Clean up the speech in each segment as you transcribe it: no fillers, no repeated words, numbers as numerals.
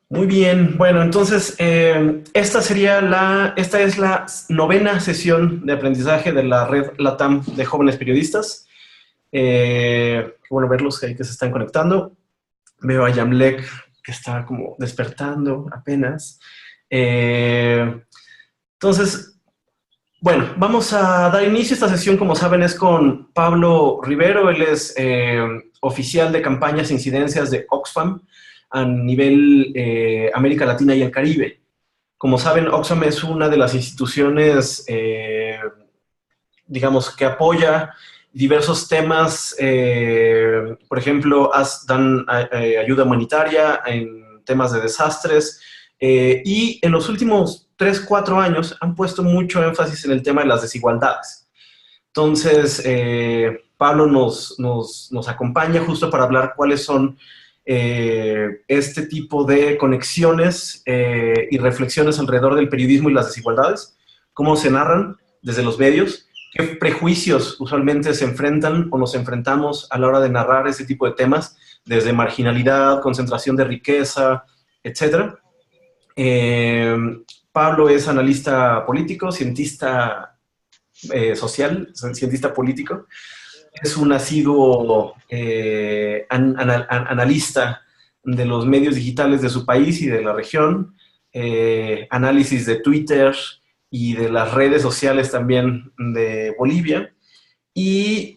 Muy bien, bueno, entonces esta es la novena sesión de aprendizaje de la red LATAM de jóvenes periodistas. Qué bueno verlos que se están conectando. Veo a Yamlek que está como despertando apenas. Eh, entonces, bueno, vamos a dar inicio. Esta sesión, como saben, es con Pablo Rivero. Él es oficial de campañas e incidencias de Oxfam a nivel América Latina y el Caribe. Como saben, Oxfam es una de las instituciones, digamos, que apoya diversos temas. Por ejemplo, dan ayuda humanitaria en temas de desastres. Y en los últimos 3, 4 años han puesto mucho énfasis en el tema de las desigualdades. Entonces, Pablo nos acompaña justo para hablar cuáles son este tipo de conexiones y reflexiones alrededor del periodismo y las desigualdades, cómo se narran desde los medios, qué prejuicios usualmente se enfrentan o nos enfrentamos a la hora de narrar ese tipo de temas, desde marginalidad, concentración de riqueza, etcétera. Eh, Pablo es analista político, cientista social, cientista político. Es un asiduo analista de los medios digitales de su país y de la región, análisis de Twitter y de las redes sociales también de Bolivia. Y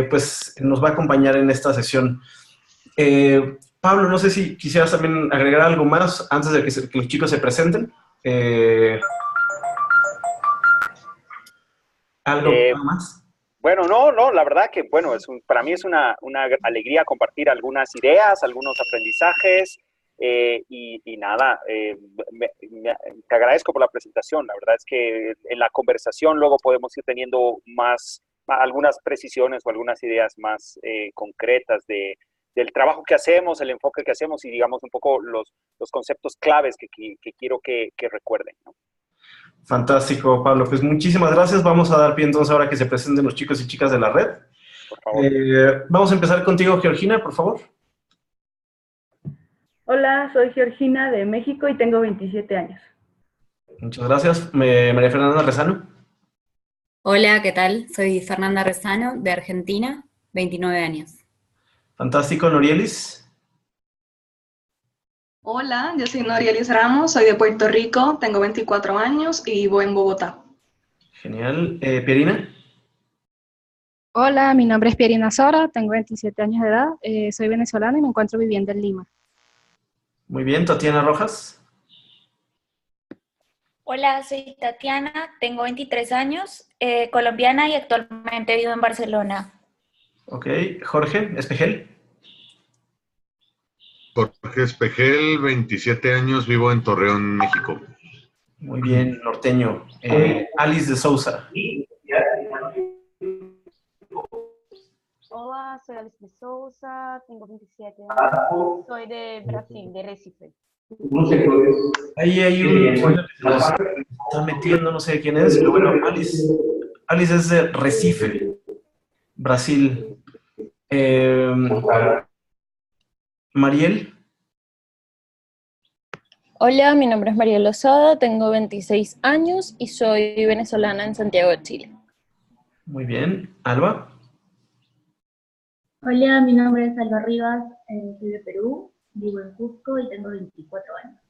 pues nos va a acompañar en esta sesión. Pablo, no sé si quisieras también agregar algo más antes de que los chicos se presenten. Eh, ¿Algo Eh, más? bueno, no, la verdad que, bueno, para mí es una alegría compartir algunas ideas, algunos aprendizajes y nada, te agradezco por la presentación. La verdad es que en la conversación luego podemos ir teniendo algunas precisiones o algunas ideas más concretas del trabajo que hacemos, el enfoque que hacemos y digamos un poco los conceptos claves que quiero que recuerden, ¿no? Fantástico, Pablo. Pues muchísimas gracias. Vamos a dar pie entonces ahora que se presenten los chicos y chicas de la red. Por favor. Vamos a empezar contigo, Georgina, por favor. Hola, soy Georgina de México y tengo 27 años. Muchas gracias. María Fernanda Rezano. Hola, ¿qué tal? Soy Fernanda Rezano, de Argentina, 29 años. Fantástico, Norielis. Hola, yo soy Norielis Ramos, soy de Puerto Rico, tengo 24 años y vivo en Bogotá. Genial. Pierina. Hola, mi nombre es Pierina Sora, tengo 27 años de edad, soy venezolana y me encuentro viviendo en Lima. Muy bien. Tatiana Rojas. Hola, soy Tatiana, tengo 23 años, colombiana y actualmente vivo en Barcelona. Ok. Jorge Espejel. Jorge Espejel, 27 años, vivo en Torreón, México. Muy bien, norteño. Alice de Souza. Hola, soy Alice de Souza, tengo 27 años, soy de Brasil, de Recife. Ahí hay un sonido que se nos está metiendo, no sé quién es, pero bueno, Alice es de Recife, Brasil. Mariel. Hola, mi nombre es María Lozada, tengo 26 años y soy venezolana en Santiago de Chile. Muy bien. Alba. Hola, mi nombre es Alba Rivas, soy de Perú, vivo en Cusco y tengo 24 años.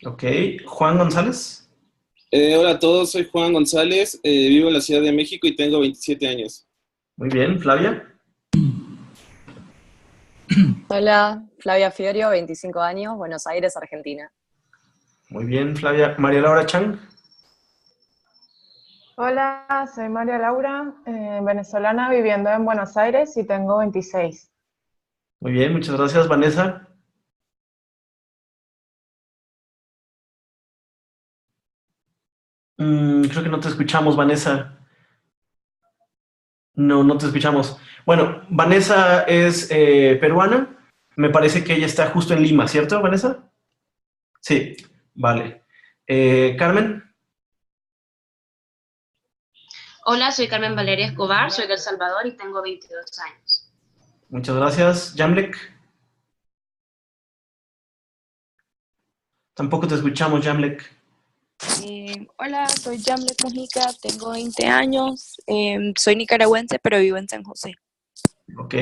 Ok. Juan González. Hola a todos, soy Juan González, vivo en la Ciudad de México y tengo 27 años. Muy bien. Flavia. Hola, Flavia Fiorio, 25 años, Buenos Aires, Argentina. Muy bien, Flavia. María Laura Chang. Hola, soy María Laura, venezolana viviendo en Buenos Aires y tengo 26. Muy bien, muchas gracias. Vanessa. Creo que no te escuchamos, Vanessa. No, no te escuchamos. Bueno, Vanessa es peruana. Me parece que ella está justo en Lima, ¿cierto, Vanessa? Sí, vale. Carmen. Hola, soy Carmen Valeria Escobar, soy de El Salvador y tengo 22 años. Muchas gracias. Yamlek. Tampoco te escuchamos, Jamlek. Hola, soy Yamlet Mojica, tengo 20 años, soy nicaragüense, pero vivo en San José. Ok.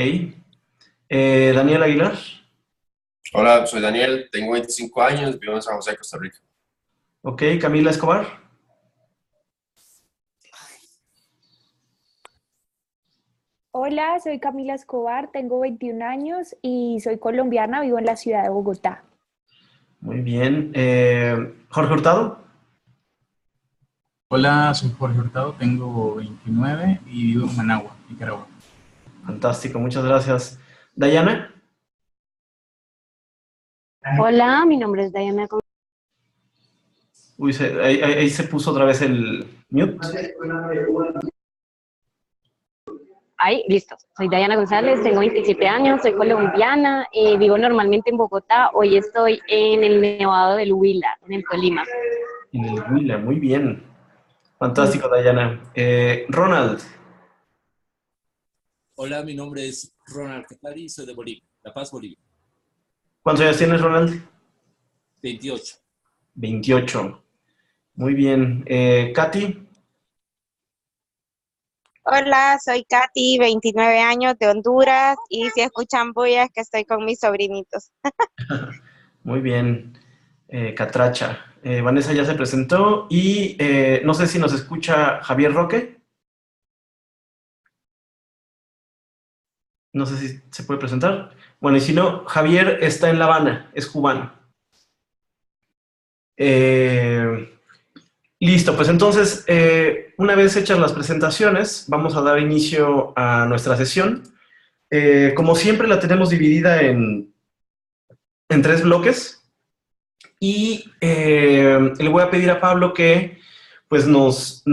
Daniel Aguilar. Hola, soy Daniel, tengo 25 años, vivo en San José, Costa Rica. Ok, Camila Escobar. Hola, soy Camila Escobar, tengo 21 años y soy colombiana, vivo en la ciudad de Bogotá. Muy bien. Jorge Hurtado. Hola, soy Jorge Hurtado, tengo 29 y vivo en Managua, Nicaragua. Fantástico, muchas gracias. Dayana. Hola, mi nombre es Dayana. Uy, ahí se puso otra vez el mute. Ahí, listo. Soy Dayana González, tengo 27 años, soy colombiana, vivo normalmente en Bogotá. Hoy estoy en el Nevado del Huila, en el Tolima. En el Huila, muy bien. Fantástico, Dayana. Ronald. Hola, mi nombre es Ronald Catari, soy de Bolivia, La Paz, Bolivia. ¿Cuántos años tienes, Ronald? 28. 28. Muy bien. Katy. Hola, soy Katy, 29 años de Honduras y si escuchan bulla es que estoy con mis sobrinitos. Muy bien. Catracha. Vanessa ya se presentó y no sé si nos escucha Javier Roque. No sé si se puede presentar. Bueno, y si no, Javier está en La Habana, es cubano. Listo, pues entonces, una vez hechas las presentaciones, vamos a dar inicio a nuestra sesión. Como siempre, la tenemos dividida en 3 bloques. Y le voy a pedir a Pablo que pues, nos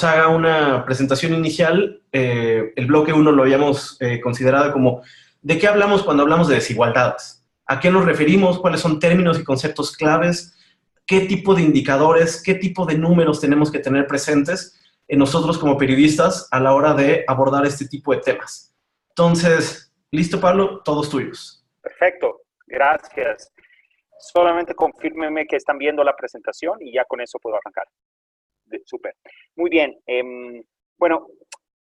haga una presentación inicial. El bloque 1 lo habíamos considerado como ¿de qué hablamos cuando hablamos de desigualdades? ¿A qué nos referimos? ¿Cuáles son términos y conceptos claves? ¿Qué tipo de indicadores, qué tipo de números tenemos que tener presentes en nosotros como periodistas a la hora de abordar este tipo de temas? Entonces, ¿listo, Pablo? Todos tuyos. Perfecto, gracias. Solamente confírmenme que están viendo la presentación y ya con eso puedo arrancar. Súper. Muy bien. Bueno,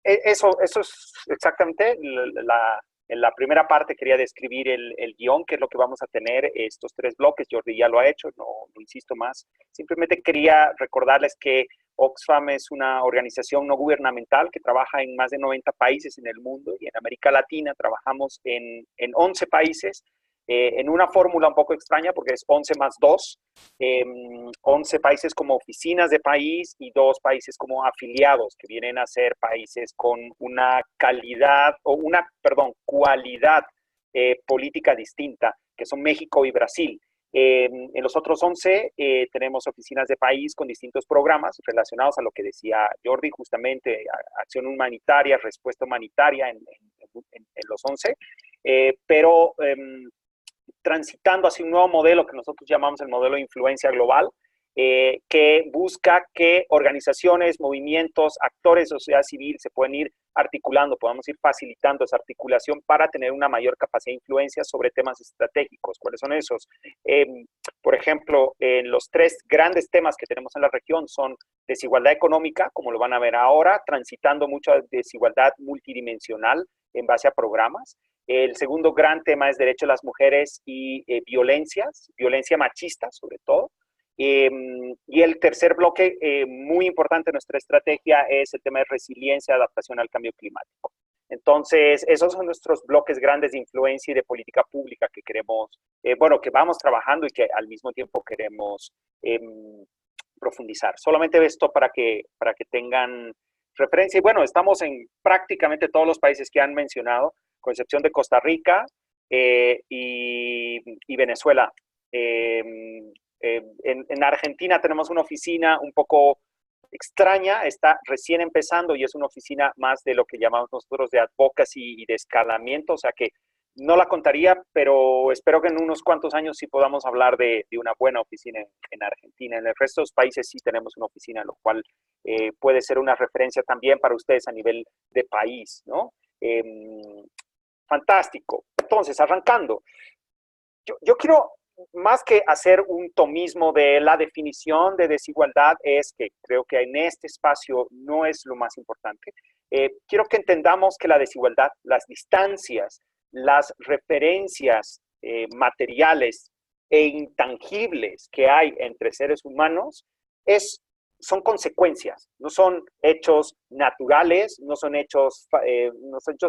eso es exactamente en la primera parte quería describir el guión, que es lo que vamos a tener estos 3 bloques. Jordi ya lo ha hecho, no insisto más. Simplemente quería recordarles que Oxfam es una organización no gubernamental que trabaja en más de 90 países en el mundo y en América Latina trabajamos en 11 países. En una fórmula un poco extraña porque es 11 más 2, 11 países como oficinas de país y 2 países como afiliados, que vienen a ser países con una calidad, o una, perdón, cualidad política distinta, que son México y Brasil. En los otros 11 tenemos oficinas de país con distintos programas relacionados a lo que decía Jordi, justamente acción humanitaria, respuesta humanitaria en los 11, pero transitando hacia un nuevo modelo que nosotros llamamos el modelo de influencia global, que busca que organizaciones, movimientos, actores de sociedad civil se pueden ir articulando, podamos ir facilitando esa articulación para tener una mayor capacidad de influencia sobre temas estratégicos. ¿Cuáles son esos? Por ejemplo, los 3 grandes temas que tenemos en la región son desigualdad económica, como lo van a ver ahora, transitando mucha desigualdad multidimensional en base a programas. El segundo gran tema es derecho de las mujeres y violencia machista sobre todo. Y el tercer bloque, muy importante en nuestra estrategia, es el tema de resiliencia y adaptación al cambio climático. Entonces, esos son nuestros bloques grandes de influencia y de política pública que queremos, que vamos trabajando y que al mismo tiempo queremos profundizar. Solamente esto para que tengan referencia. Y bueno, estamos en prácticamente todos los países que han mencionado, con excepción de Costa Rica y Venezuela. En Argentina tenemos una oficina un poco extraña, está recién empezando y es una oficina más de lo que llamamos nosotros de advocacy y de escalamiento, o sea que no la contaría, pero espero que en unos cuantos años sí podamos hablar de una buena oficina en Argentina. En el resto de los países sí tenemos una oficina, lo cual puede ser una referencia también para ustedes a nivel de país, ¿no? Fantástico. Entonces, arrancando. Yo quiero más que hacer un tomismo de la definición de desigualdad, es que creo que en este espacio no es lo más importante. Quiero que entendamos que la desigualdad, las distancias, las referencias materiales e intangibles que hay entre seres humanos son consecuencias, no son hechos naturales, no son hechos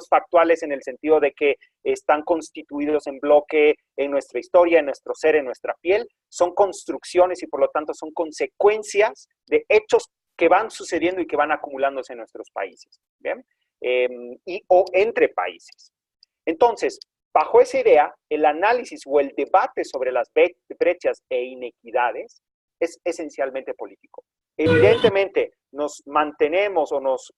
factuales en el sentido de que están constituidos en bloque en nuestra historia, en nuestro ser, en nuestra piel. Son construcciones y por lo tanto son consecuencias de hechos que van sucediendo y que van acumulándose en nuestros países, ¿bien? O entre países. Entonces, bajo esa idea, el análisis o el debate sobre las brechas e inequidades es esencialmente político. Evidentemente, nos mantenemos o nos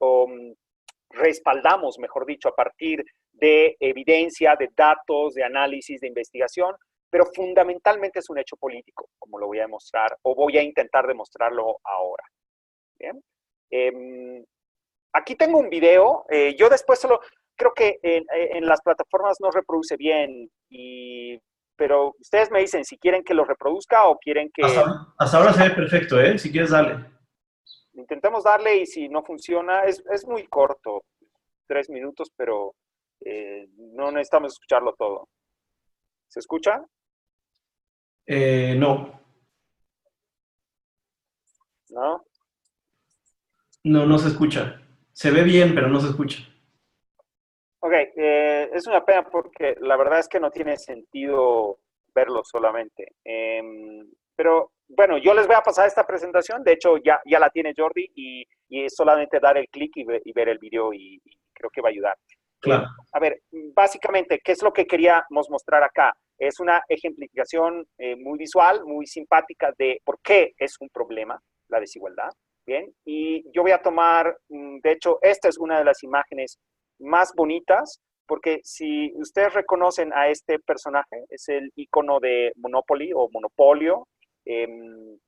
respaldamos, mejor dicho, a partir de evidencia, de datos, de análisis, de investigación, pero fundamentalmente es un hecho político, como lo voy a demostrar, o voy a intentar demostrarlo ahora. ¿Bien? Aquí tengo un video, yo después creo que en las plataformas no reproduce bien, pero ustedes me dicen si quieren que lo reproduzca o quieren que... Hasta ahora se ve perfecto, ¿eh? Si quieres, dale. Intentemos darle y si no funciona, es muy corto, 3 minutos, pero no necesitamos escucharlo todo. ¿Se escucha? No. ¿No? No se escucha. Se ve bien, pero no se escucha. Ok, es una pena porque la verdad es que no tiene sentido verlo solamente. Pero bueno, yo les voy a pasar esta presentación. De hecho, ya la tiene Jordi y es solamente dar el clic y ver el video y creo que va a ayudar. Claro. A ver, básicamente, ¿qué es lo que queríamos mostrar acá? Es una ejemplificación muy visual, muy simpática de por qué es un problema la desigualdad. Bien, y yo voy a tomar, de hecho, esta es una de las imágenes más bonitas, porque si ustedes reconocen a este personaje, es el icono de Monopoly o Monopolio, que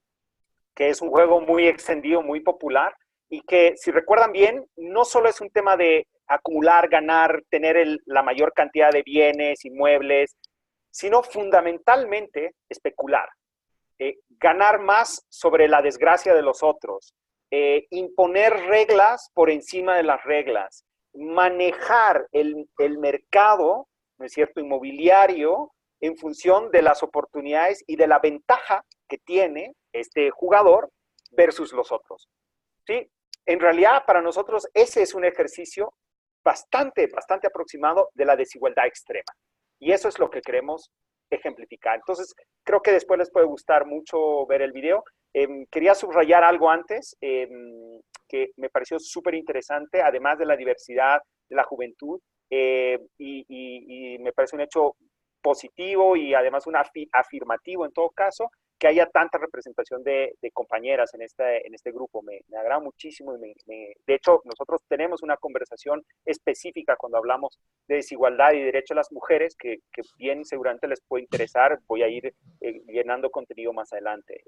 es un juego muy extendido, muy popular, y que, si recuerdan bien, no solo es un tema de acumular, ganar, tener la mayor cantidad de bienes, inmuebles, sino fundamentalmente especular, ganar más sobre la desgracia de los otros, imponer reglas por encima de las reglas, manejar el mercado, ¿no es cierto?, inmobiliario en función de las oportunidades y de la ventaja que tiene este jugador versus los otros. ¿Sí? En realidad, para nosotros, ese es un ejercicio bastante aproximado de la desigualdad extrema. Y eso es lo que queremos ejemplificar. Entonces, creo que después les puede gustar mucho ver el video. Quería subrayar algo antes que me pareció súper interesante, además de la diversidad de la juventud, y me parece un hecho positivo y además un afirmativo en todo caso, que haya tanta representación de compañeras en este grupo. Me agrada muchísimo. De hecho, nosotros tenemos una conversación específica cuando hablamos de desigualdad y derecho a las mujeres, que bien seguramente les puede interesar. Voy a ir llenando contenido más adelante.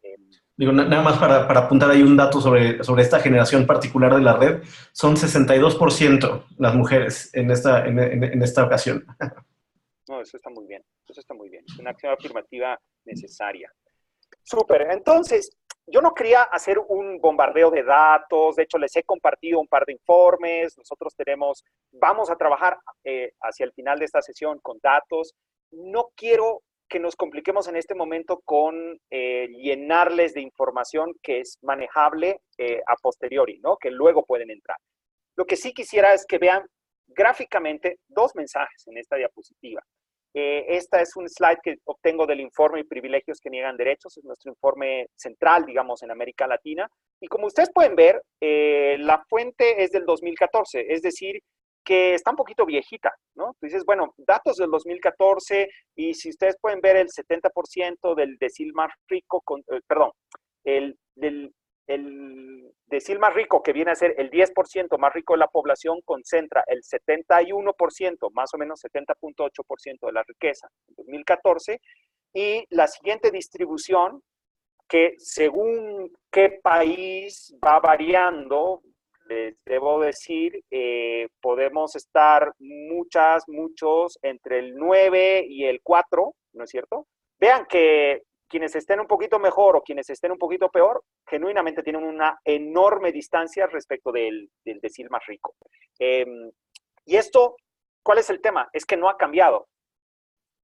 Digo, nada más para apuntar ahí un dato sobre esta generación particular de la red, son 62% las mujeres en esta ocasión. No, eso está muy bien. Eso está muy bien. Es una acción afirmativa necesaria. Súper. Entonces, yo no quería hacer un bombardeo de datos. De hecho, les he compartido un par de informes. Nosotros vamos a trabajar hacia el final de esta sesión con datos. No quiero que nos compliquemos en este momento con llenarles de información que es manejable a posteriori, ¿no? Que luego pueden entrar. Lo que sí quisiera es que vean gráficamente 2 mensajes en esta diapositiva. Esta es un slide que obtengo del informe Privilegios que niegan derechos. Es nuestro informe central, digamos, en América Latina. Y como ustedes pueden ver, la fuente es del 2014, es decir, que está un poquito viejita, ¿no? Tú dices, bueno, datos del 2014, y si ustedes pueden ver el 70% del decil más rico, el decil más rico, que viene a ser el 10% más rico de la población, concentra el 71%, más o menos 70.8% de la riqueza en 2014, y la siguiente distribución, que según qué país va variando, les debo decir, podemos estar muchos entre el 9 y el 4, ¿no es cierto? vean que quienes estén un poquito mejor o quienes estén un poquito peor, genuinamente tienen una enorme distancia respecto del decil más rico. Y esto, ¿cuál es el tema? Es que no ha cambiado.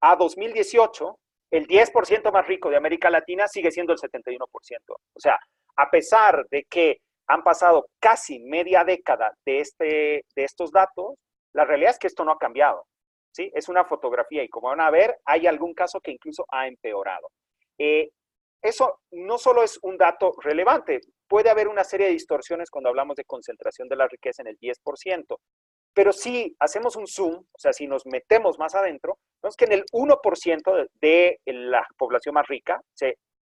A 2018, el 10% más rico de América Latina sigue siendo el 71%. O sea, a pesar de que han pasado casi media década de estos datos, la realidad es que esto no ha cambiado, ¿sí? Es una fotografía y como van a ver, hay algún caso que incluso ha empeorado. Eso no solo es un dato relevante, puede haber una serie de distorsiones cuando hablamos de concentración de la riqueza en el 10%, pero si hacemos un zoom, o sea, si nos metemos más adentro, vemos que en el 1% de la población más rica,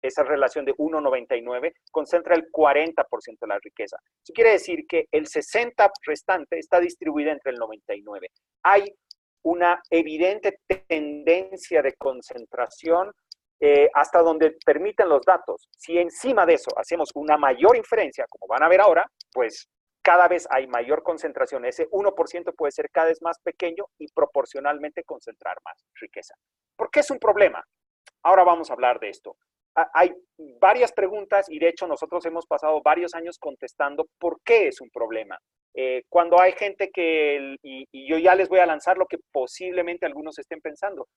esa relación de 1,99 concentra el 40% de la riqueza. Eso quiere decir que el 60% restante está distribuida entre el 99%. Hay una evidente tendencia de concentración hasta donde permiten los datos. Si encima de eso hacemos una mayor inferencia, como van a ver ahora, pues cada vez hay mayor concentración. Ese 1% puede ser cada vez más pequeño y proporcionalmente concentrar más riqueza. ¿Por qué es un problema? Ahora vamos a hablar de esto. Hay varias preguntas y de hecho nosotros hemos pasado varios años contestando por qué es un problema. Cuando hay gente y yo ya les voy a lanzar lo que posiblemente algunos estén pensando.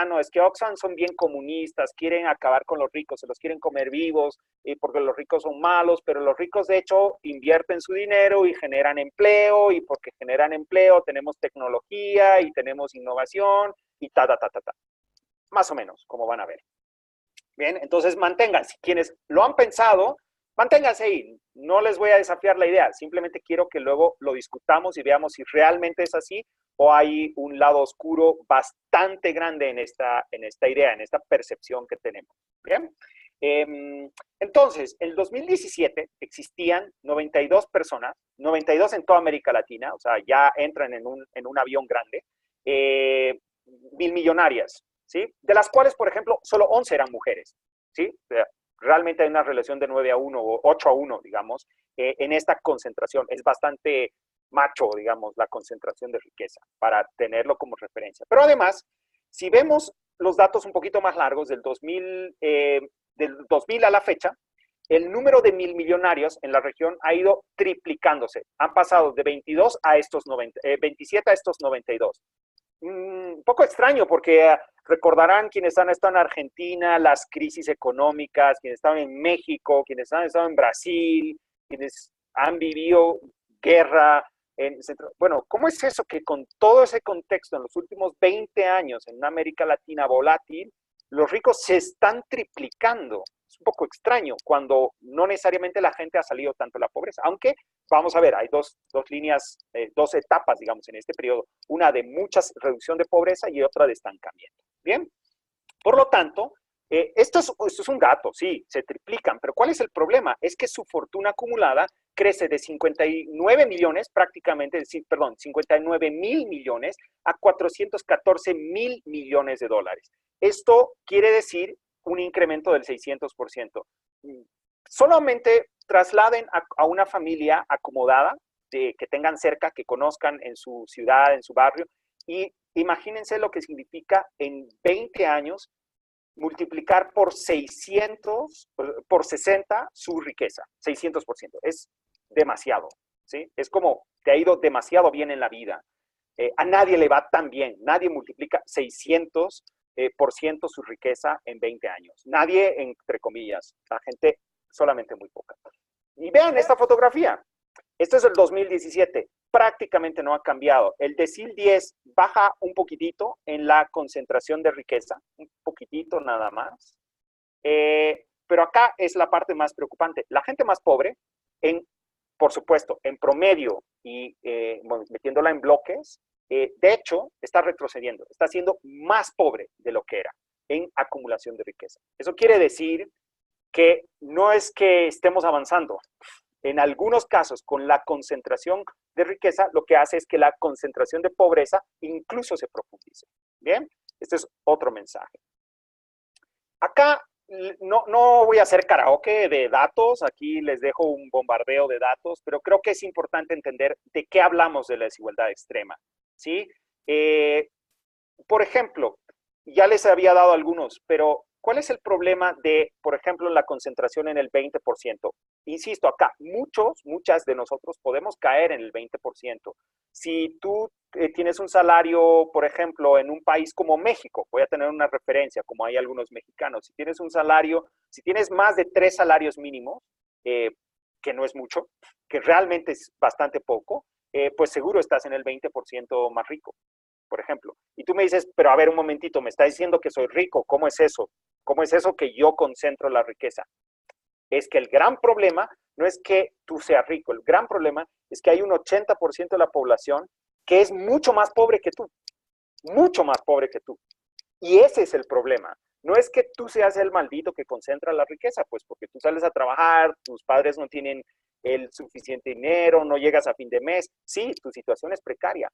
No, es que Oxfam son bien comunistas, quieren acabar con los ricos, se los quieren comer vivos, porque los ricos son malos, pero los ricos de hecho invierten su dinero y generan empleo, y porque generan empleo tenemos tecnología y tenemos innovación y Más o menos, como van a ver. Bien, entonces manténganse. Quienes lo han pensado, manténganse ahí. No les voy a desafiar la idea. Simplemente quiero que luego lo discutamos y veamos si realmente es así o hay un lado oscuro bastante grande en esta idea, en esta percepción que tenemos. Bien. Entonces, en 2017 existían 92 personas, 92 en toda América Latina, o sea, ya entran en un avión grande, 1,000 millonarias. ¿Sí? De las cuales, por ejemplo, solo 11 eran mujeres, ¿sí? O sea, realmente hay una relación de 9-1 o 8-1, digamos, en esta concentración. Es bastante macho, digamos, la concentración de riqueza, para tenerlo como referencia. Pero además, si vemos los datos un poquito más largos, del 2000 a la fecha, el número de 1,000 millonarios en la región ha ido triplicándose. Han pasado de 27 a estos 92. Un poco extraño porque recordarán quienes han estado en Argentina, las crisis económicas, quienes estaban en México, quienes han estado en Brasil, quienes han vivido guerra. Bueno, ¿cómo es eso que con todo ese contexto en los últimos 20 años en una América Latina volátil, los ricos se están triplicando? Es un poco extraño cuando no necesariamente la gente ha salido tanto de la pobreza, aunque vamos a ver, hay dos líneas, dos etapas, digamos, en este periodo, una de mucha reducción de pobreza y otra de estancamiento. Bien, por lo tanto, esto es un dato, sí, se triplican, pero ¿cuál es el problema? Es que su fortuna acumulada crece de 59 millones, prácticamente, 59,000 millones a 414,000 millones de dólares. Esto quiere decir un incremento del 600%. Solamente trasladen a una familia acomodada, que tengan cerca, que conozcan en su ciudad, en su barrio, y imagínense lo que significa en 20 años multiplicar por 60 su riqueza, 600%. Es demasiado, ¿sí? Es como te ha ido demasiado bien en la vida. A nadie le va tan bien, nadie multiplica 600% su riqueza en 20 años. Nadie, entre comillas, la gente solamente muy poca. Y vean esta fotografía. Esto es el 2017. Prácticamente no ha cambiado. El decil 10 baja un poquitito en la concentración de riqueza, un poquitito nada más. Pero acá es la parte más preocupante. La gente más pobre, por supuesto, en promedio y metiéndola en bloques, de hecho, está retrocediendo, está siendo más pobre de lo que era en acumulación de riqueza. Eso quiere decir que no es que estemos avanzando. En algunos casos, con la concentración de riqueza, lo que hace es que la concentración de pobreza incluso se profundice. Bien, este es otro mensaje. Acá no voy a hacer karaoke de datos, aquí les dejo un bombardeo de datos, pero creo que es importante entender de qué hablamos de la desigualdad extrema, ¿sí? Por ejemplo, ya les había dado algunos, pero ¿cuál es el problema de, por ejemplo, la concentración en el 20%? Insisto, acá muchas de nosotros podemos caer en el 20%. Si tú tienes un salario, por ejemplo, en un país como México, voy a tener una referencia, como hay algunos mexicanos, si tienes un salario, si tienes más de 3 salarios mínimos, que no es mucho, que realmente es bastante poco, pues seguro estás en el 20% más rico, por ejemplo. Y tú me dices, pero a ver un momentito, me está diciendo que soy rico, ¿cómo es eso? ¿Cómo es eso que yo concentro la riqueza? Es que el gran problema no es que tú seas rico, el gran problema es que hay un 80% de la población que es mucho más pobre que tú, mucho más pobre que tú. Y ese es el problema. No es que tú seas el maldito que concentra la riqueza, pues porque tú sales a trabajar, tus padres no tienen el suficiente dinero, no llegas a fin de mes. Sí, tu situación es precaria.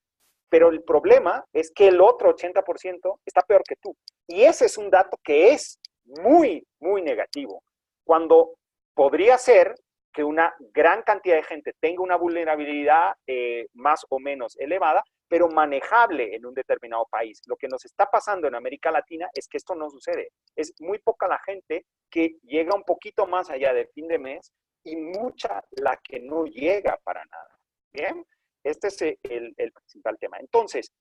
Pero el problema es que el otro 80% está peor que tú. Y ese es un dato que es muy, muy negativo. Cuando podría ser que una gran cantidad de gente tenga una vulnerabilidad más o menos elevada, pero manejable en un determinado país. Lo que nos está pasando en América Latina es que esto no sucede. Es muy poca la gente que llega un poquito más allá del fin de mes y mucha la que no llega para nada. ¿Bien? Este es el principal tema. Entonces,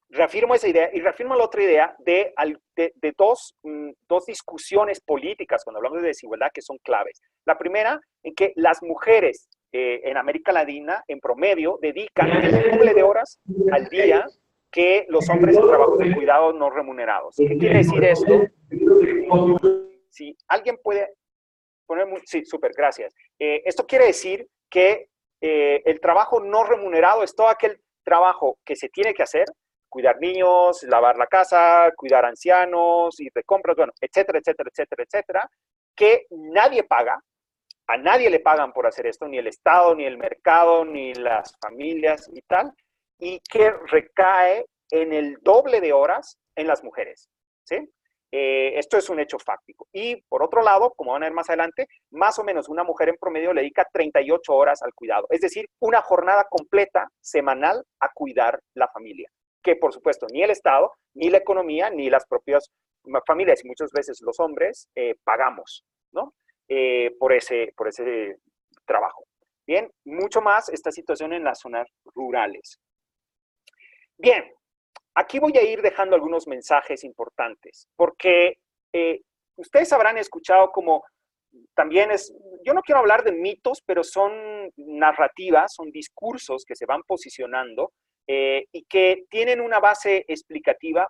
reafirmo esa idea y reafirmo la otra idea de dos discusiones políticas cuando hablamos de desigualdad que son claves. La primera, en que las mujeres en América Latina, en promedio, dedican el doble de horas al día que los hombres en trabajos de cuidado no remunerados. ¿Qué quiere decir esto? Si alguien puede poner... Sí, súper, gracias. Esto quiere decir que el trabajo no remunerado es todo aquel trabajo que se tiene que hacer, cuidar niños, lavar la casa, cuidar ancianos, ir de compras, bueno, etcétera, etcétera, etcétera, etcétera, que nadie paga. A nadie le pagan por hacer esto, ni el Estado, ni el mercado, ni las familias y tal, y que recae en el doble de horas en las mujeres, ¿sí? Esto es un hecho fáctico. Y por otro lado, como van a ver más adelante, más o menos una mujer en promedio le dedica 38 horas al cuidado, es decir, una jornada completa semanal a cuidar la familia, que por supuesto ni el Estado, ni la economía, ni las propias familias y muchas veces los hombres pagamos, ¿no? Por ese trabajo. Bien, mucho más esta situación en las zonas rurales. Bien, aquí voy a ir dejando algunos mensajes importantes, porque ustedes habrán escuchado como también yo no quiero hablar de mitos, pero son narrativas, son discursos que se van posicionando y que tienen una base explicativa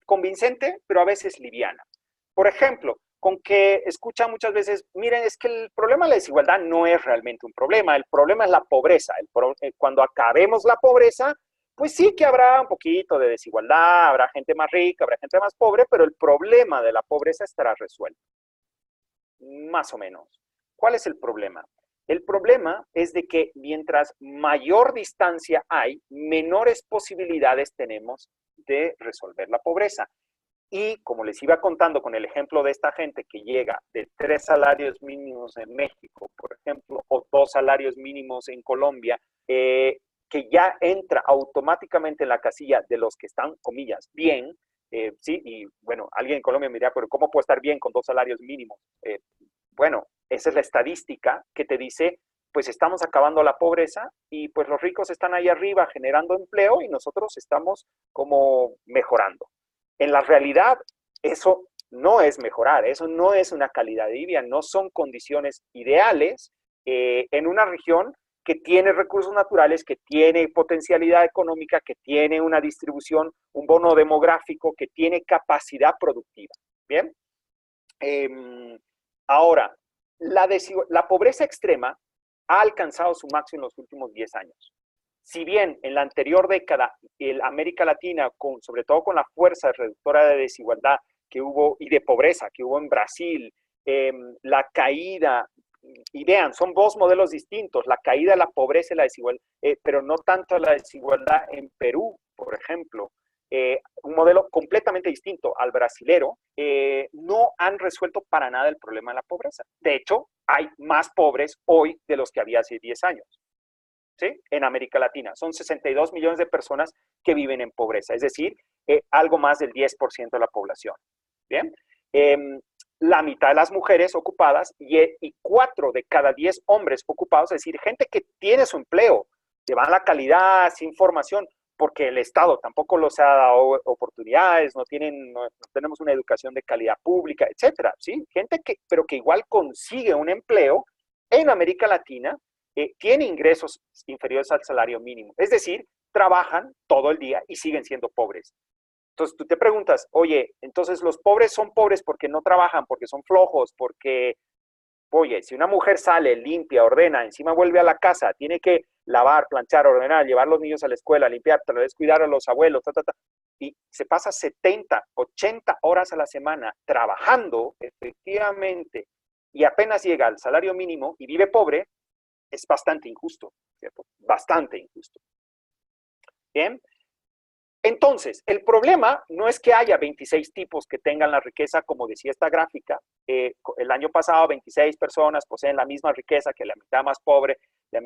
convincente, pero a veces liviana. Por ejemplo, con que escuchan muchas veces, miren, es que el problema de la desigualdad no es realmente un problema, el problema es la pobreza. Cuando acabemos la pobreza, pues sí que habrá un poquito de desigualdad, habrá gente más rica, habrá gente más pobre, pero el problema de la pobreza estará resuelto. Más o menos. ¿Cuál es el problema? El problema es de que mientras mayor distancia hay, menores posibilidades tenemos de resolver la pobreza. Y como les iba contando con el ejemplo de esta gente que llega de 3 salarios mínimos en México, por ejemplo, o 2 salarios mínimos en Colombia, que ya entra automáticamente en la casilla de los que están, comillas, bien, sí, y bueno, alguien en Colombia me dirá, pero ¿cómo puedo estar bien con 2 salarios mínimos? Bueno, esa es la estadística que te dice, pues estamos acabando la pobreza y pues los ricos están ahí arriba generando empleo y nosotros estamos como mejorando. En la realidad, eso no es mejorar, eso no es una calidad de vida, no son condiciones ideales en una región que tiene recursos naturales, que tiene potencialidad económica, que tiene una distribución, un bono demográfico, que tiene capacidad productiva. ¿Bien? Ahora, la pobreza extrema ha alcanzado su máximo en los últimos 10 años. Si bien en la anterior década, América Latina, sobre todo con la fuerza reductora de desigualdad que hubo y de pobreza que hubo en Brasil, la caída, y vean, son 2 modelos distintos, la caída de la pobreza y la desigualdad, pero no tanto la desigualdad en Perú, por ejemplo, un modelo completamente distinto al brasilero, no han resuelto para nada el problema de la pobreza. De hecho, hay más pobres hoy de los que había hace 10 años. ¿Sí? En América Latina. Son 62 millones de personas que viven en pobreza. Es decir, algo más del 10% de la población. ¿Bien? La mitad de las mujeres ocupadas y 4 de cada 10 hombres ocupados, es decir, gente que tiene su empleo, llevan la calidad, sin formación, porque el Estado tampoco les ha dado oportunidades, no tenemos una educación de calidad pública, etcétera, ¿sí? Gente pero que igual consigue un empleo en América Latina, tiene ingresos inferiores al salario mínimo, es decir, trabajan todo el día y siguen siendo pobres. Entonces tú te preguntas, oye, entonces los pobres son pobres porque no trabajan, porque son flojos, porque, oye, si una mujer sale, limpia, ordena, encima vuelve a la casa, tiene que lavar, planchar, ordenar, llevar a los niños a la escuela, limpiar, tal vez cuidar a los abuelos, y se pasa 70, 80 horas a la semana trabajando efectivamente y apenas llega al salario mínimo y vive pobre, es bastante injusto, ¿cierto? Bastante injusto. Bien. Entonces, el problema no es que haya 26 tipos que tengan la riqueza, como decía esta gráfica. El año pasado 26 personas poseen la misma riqueza que la mitad más pobre de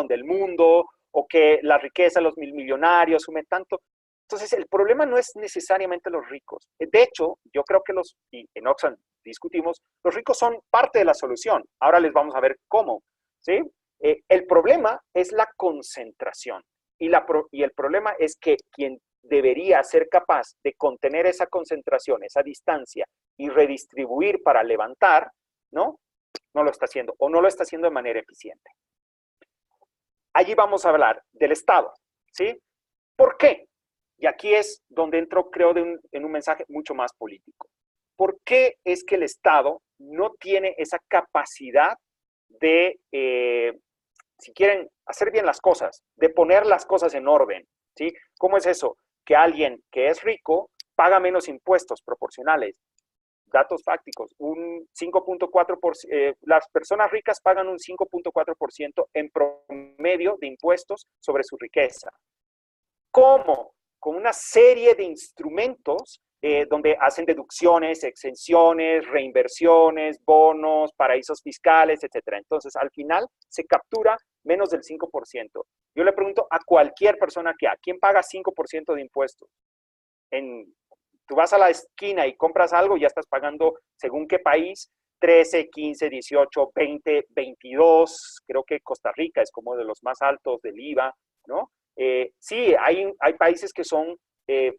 del mundo, o que la riqueza de los millonarios sume tanto. Entonces, el problema no es necesariamente los ricos. De hecho, yo creo que y en Oxfam discutimos, los ricos son parte de la solución. Ahora les vamos a ver cómo, ¿sí? El problema es la concentración. Y el problema es que quien debería ser capaz de contener esa concentración, esa distancia, y redistribuir para levantar, ¿no? No lo está haciendo, o no lo está haciendo de manera eficiente. Allí vamos a hablar del Estado, ¿sí? ¿Por qué? Y aquí es donde entro, creo, en un mensaje mucho más político. ¿Por qué es que el Estado no tiene esa capacidad de, si quieren hacer bien las cosas, de poner las cosas en orden, ¿sí? ¿Cómo es eso? Que alguien que es rico paga menos impuestos proporcionales. Datos fácticos, un 5.4%, las personas ricas pagan un 5.4% en promedio de impuestos sobre su riqueza. ¿Cómo? Con una serie de instrumentos donde hacen deducciones, exenciones, reinversiones, bonos, paraísos fiscales, etc. Entonces, al final, se captura menos del 5%. Yo le pregunto a cualquier persona ¿quién paga 5% de impuestos? Tú vas a la esquina y compras algo y ya estás pagando, según qué país, 13, 15, 18, 20, 22. Creo que Costa Rica es como de los más altos del IVA, ¿no? Sí, hay países que son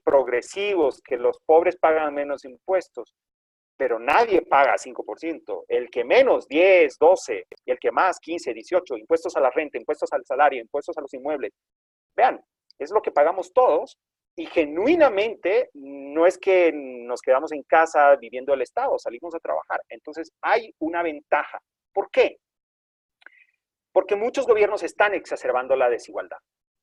progresivos, que los pobres pagan menos impuestos, pero nadie paga 5%. El que menos, 10, 12, y el que más, 15, 18, impuestos a la renta, impuestos al salario, impuestos a los inmuebles. Vean, es lo que pagamos todos, y genuinamente no es que nos quedamos en casa viviendo el Estado, salimos a trabajar. Entonces hay una ventaja. ¿Por qué? Porque muchos gobiernos están exacerbando la desigualdad.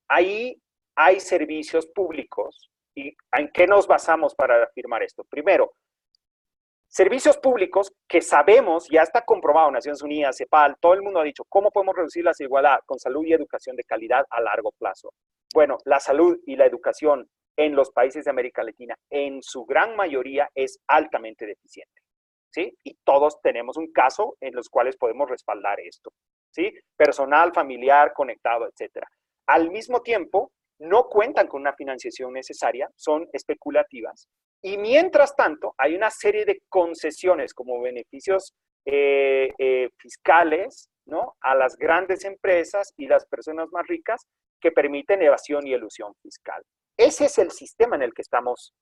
Ahí hay servicios públicos. ¿Y en qué nos basamos para afirmar esto? Primero, servicios públicos que sabemos, ya está comprobado, Naciones Unidas, CEPAL, todo el mundo ha dicho, ¿cómo podemos reducir la desigualdad? Con salud y educación de calidad a largo plazo. Bueno, la salud y la educación en los países de América Latina, en su gran mayoría, es altamente deficiente, ¿sí? Y todos tenemos un caso en los cuales podemos respaldar esto, ¿sí? Personal, familiar, conectado, etcétera. Al mismo tiempo, no cuentan con una financiación necesaria, son especulativas, y mientras tanto hay una serie de concesiones como beneficios fiscales, ¿no? A las grandes empresas y las personas más ricas que permiten evasión y elusión fiscal. Ese es el sistema en el que estamos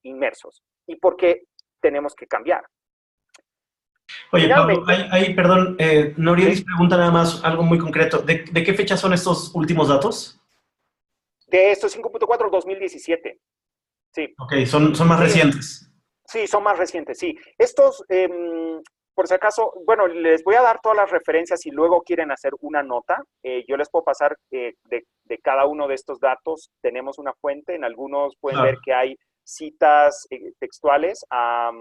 inmersos y por qué tenemos que cambiar. Oye, Pablo, perdón, Norielis pregunta nada más algo muy concreto. ¿De qué fecha son estos últimos datos? De estos 5.4, 2017. Sí. Ok, son más recientes. Sí, son más recientes, sí. Estos, por si acaso, bueno, les voy a dar todas las referencias si luego quieren hacer una nota. Yo les puedo pasar de cada uno de estos datos. Tenemos una fuente, en algunos pueden ver que hay citas textuales a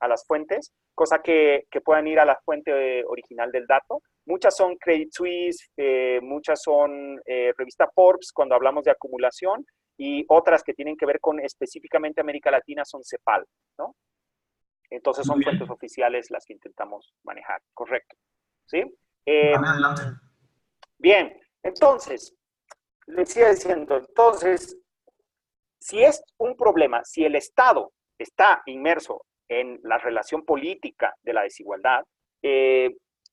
las fuentes, cosa que puedan ir a la fuente original del dato. Muchas son Credit Suisse, muchas son revista Forbes cuando hablamos de acumulación, y otras que tienen que ver con específicamente América Latina son CEPAL, ¿no? Entonces son fuentes oficiales las que intentamos manejar, correcto. ¿Sí? Adelante. Bien, entonces, les sigo diciendo, entonces, si es un problema, si el Estado está inmerso en la relación política de la desigualdad,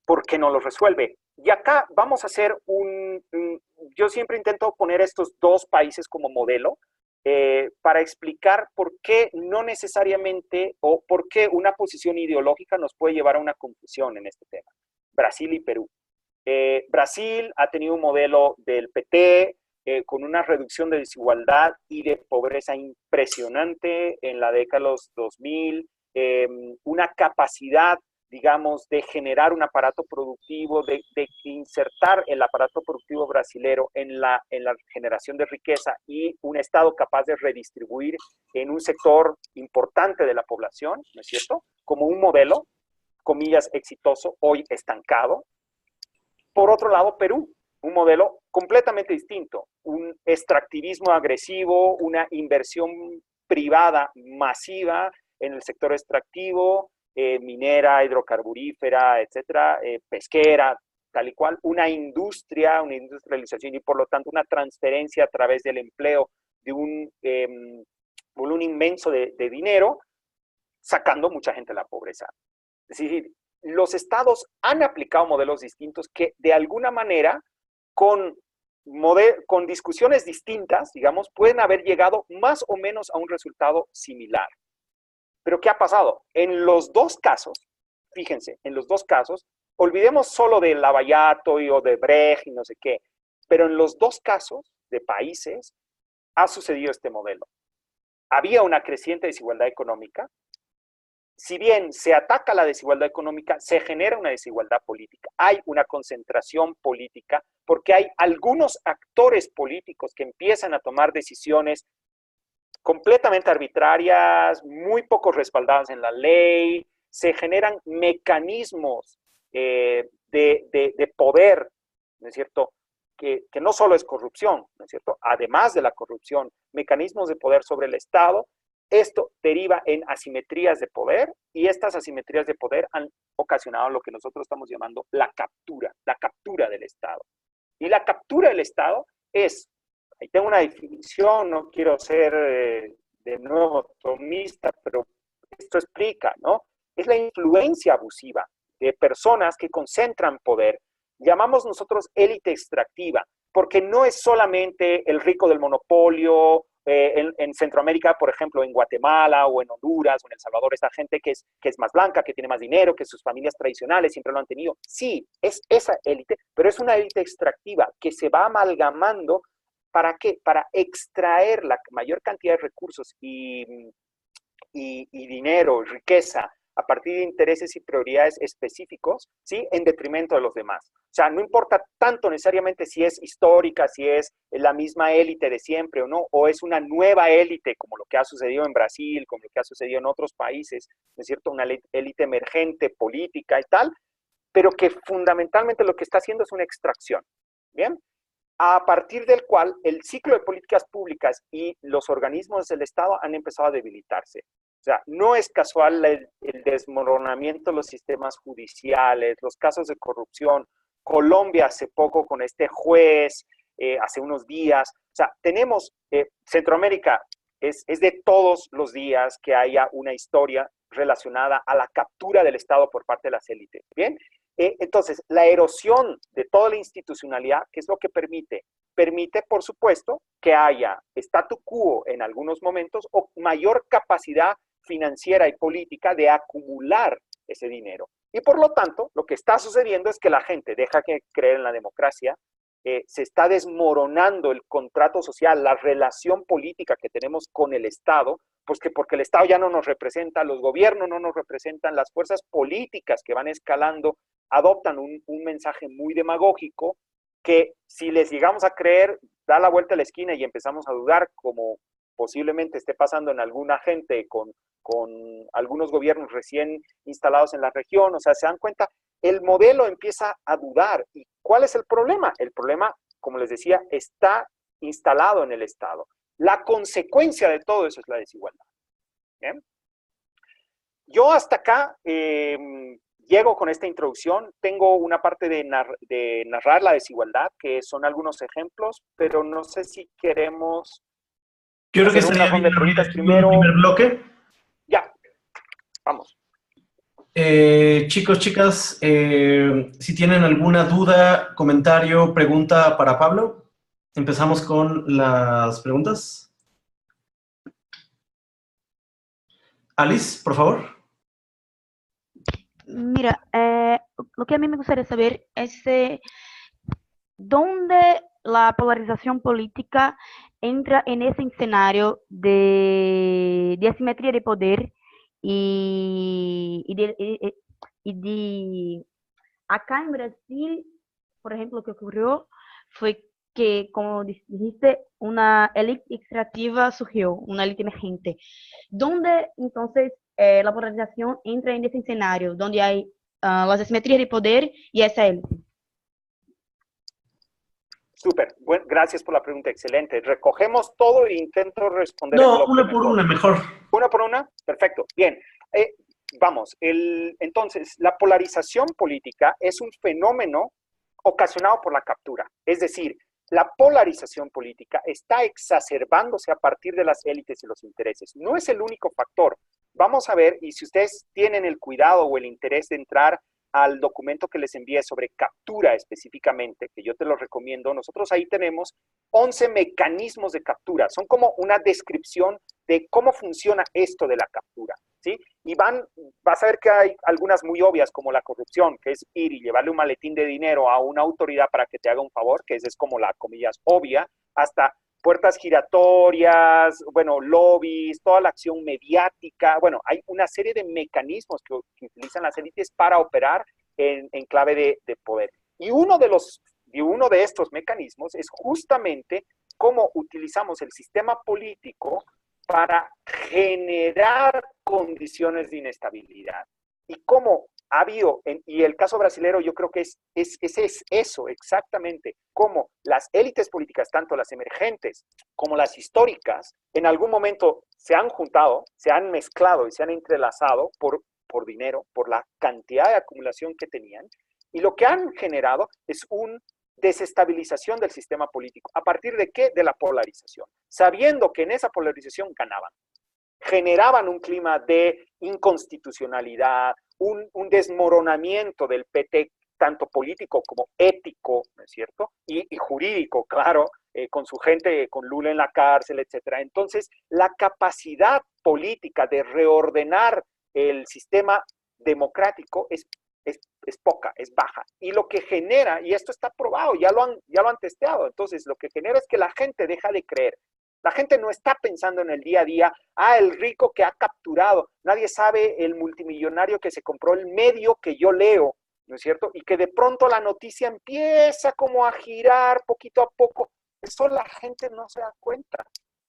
¿por qué no lo resuelve? Y acá vamos a hacer yo siempre intento poner estos dos países como modelo para explicar por qué no necesariamente o por qué una posición ideológica nos puede llevar a una confusión en este tema. Brasil y Perú. Brasil ha tenido un modelo del PT con una reducción de desigualdad y de pobreza impresionante en la década de los 2000, una capacidad, digamos, de generar un aparato productivo, de insertar el aparato productivo brasilero en la generación de riqueza y un Estado capaz de redistribuir en un sector importante de la población, ¿no es cierto? Como un modelo, comillas, exitoso, hoy estancado. Por otro lado, Perú, un modelo completamente distinto, un extractivismo agresivo, una inversión privada masiva en el sector extractivo, minera, hidrocarburífera, etcétera, pesquera, tal y cual, una industrialización y por lo tanto una transferencia a través del empleo de un volumen inmenso de dinero, sacando mucha gente de la pobreza. Es decir, los estados han aplicado modelos distintos que de alguna manera con discusiones distintas, digamos, pueden haber llegado más o menos a un resultado similar. Pero ¿qué ha pasado? En los dos casos, fíjense, en los dos casos, olvidemos solo de Lavallato o de Brecht y no sé qué, pero en los dos casos de países ha sucedido este modelo. Había una creciente desigualdad económica. Si bien se ataca la desigualdad económica, se genera una desigualdad política. Hay una concentración política porque hay algunos actores políticos que empiezan a tomar decisiones completamente arbitrarias, muy poco respaldadas en la ley, se generan mecanismos de poder, ¿no es cierto?, que no solo es corrupción, ¿no es cierto?, además de la corrupción, mecanismos de poder sobre el Estado. Esto deriva en asimetrías de poder y estas asimetrías de poder han ocasionado lo que nosotros estamos llamando la captura del Estado. Y la captura del Estado es, ahí tengo una definición, no quiero ser de nuevo tomista, pero esto explica, ¿no? Es la influencia abusiva de personas que concentran poder. Llamamos nosotros élite extractiva, porque no es solamente el rico del monopolio. En Centroamérica, por ejemplo, en Guatemala o en Honduras o en El Salvador, esta gente que es más blanca, que tiene más dinero, que sus familias tradicionales siempre lo han tenido. Sí, es esa élite, pero es una élite extractiva que se va amalgamando. ¿Para qué? Para extraer la mayor cantidad de recursos y dinero, riqueza, a partir de intereses y prioridades específicos, ¿sí?, en detrimento de los demás. O sea, no importa tanto necesariamente si es histórica, si es la misma élite de siempre o no, o es una nueva élite, como lo que ha sucedido en Brasil, como lo que ha sucedido en otros países, ¿no es cierto?, una élite emergente, política y tal, pero que fundamentalmente lo que está haciendo es una extracción, ¿bien?, a partir del cual el ciclo de políticas públicas y los organismos del Estado han empezado a debilitarse. O sea, no es casual el desmoronamiento de los sistemas judiciales, los casos de corrupción. Colombia hace poco con este juez, hace unos días. O sea, tenemos, Centroamérica es de todos los días que haya una historia relacionada a la captura del Estado por parte de las élites. ¿Bien? Entonces, la erosión de toda la institucionalidad, ¿qué es lo que permite? Permite, por supuesto, que haya statu quo en algunos momentos o mayor capacidad financiera y política de acumular ese dinero. Y por lo tanto, lo que está sucediendo es que la gente deja de creer en la democracia, se está desmoronando el contrato social, la relación política que tenemos con el Estado, pues que porque el Estado ya no nos representa, los gobiernos no nos representan, las fuerzas políticas que van escalando adoptan un mensaje muy demagógico que si les llegamos a creer, da la vuelta a la esquina y empezamos a dudar, como posiblemente esté pasando en alguna gente con algunos gobiernos recién instalados en la región. O sea, se dan cuenta, el modelo empieza a dudar. ¿Y cuál es el problema? El problema, como les decía, está instalado en el Estado. La consecuencia de todo eso es la desigualdad. ¿Bien? Yo hasta acá llego con esta introducción. Tengo una parte de narrar la desigualdad, que son algunos ejemplos, pero no sé si queremos Yo creo que hacer una estaría ronda bien de preguntas abrir primero. el primer bloque. Ya, vamos. Chicos, chicas, si tienen alguna duda, comentario, pregunta para Pablo, empezamos con las preguntas. Alice, por favor. Mira, lo que a mí me gustaría saber es dónde la polarización política entra en ese escenario de asimetría de poder y acá en Brasil, por ejemplo, lo que ocurrió fue que, como dijiste, una élite extractiva surgió, una élite emergente. ¿Dónde entonces la polarización entra en ese escenario, donde hay las asimetrías de poder y esa élite? Súper, bueno, gracias por la pregunta, excelente. Recogemos todo e intento responder No, una por una, mejor. ¿Una por una? Perfecto, bien. Vamos, entonces, la polarización política es un fenómeno ocasionado por la captura. Es decir, la polarización política está exacerbándose a partir de las élites y los intereses. No es el único factor. Vamos a ver, y si ustedes tienen el cuidado o el interés de entrar al documento que les envié sobre captura específicamente, que yo te lo recomiendo, nosotros ahí tenemos 11 mecanismos de captura. Son como una descripción de cómo funciona esto de la captura, ¿sí? Y vas a ver que hay algunas muy obvias, como la corrupción, que es ir y llevarle un maletín de dinero a una autoridad para que te haga un favor, que esa es como la, comillas, obvia, hasta puertas giratorias, bueno, lobbies, toda la acción mediática. Bueno, hay una serie de mecanismos que utilizan las élites para operar en clave de poder. Y uno de estos mecanismos es justamente cómo utilizamos el sistema político para generar condiciones de inestabilidad. Y cómo ha habido, y el caso brasilero yo creo que es eso exactamente, cómo las élites políticas, tanto las emergentes como las históricas, en algún momento se han juntado, se han mezclado y se han entrelazado por dinero, por la cantidad de acumulación que tenían, y lo que han generado es una desestabilización del sistema político. ¿A partir de qué? De la polarización. Sabiendo que en esa polarización ganaban. Generaban un clima de inconstitucionalidad, un desmoronamiento del PT, tanto político como ético, ¿no es cierto? Y jurídico, claro, con su gente, con Lula en la cárcel, etcétera. Entonces, la capacidad política de reordenar el sistema democrático es poca, es baja. Y lo que genera, y esto está probado, ya lo han testeado, entonces lo que genera es que la gente deja de creer. La gente no está pensando en el día a día, el rico que ha capturado, nadie sabe el multimillonario que se compró el medio que yo leo, ¿no es cierto? Y que de pronto la noticia empieza como a girar poquito a poco. Eso la gente no se da cuenta,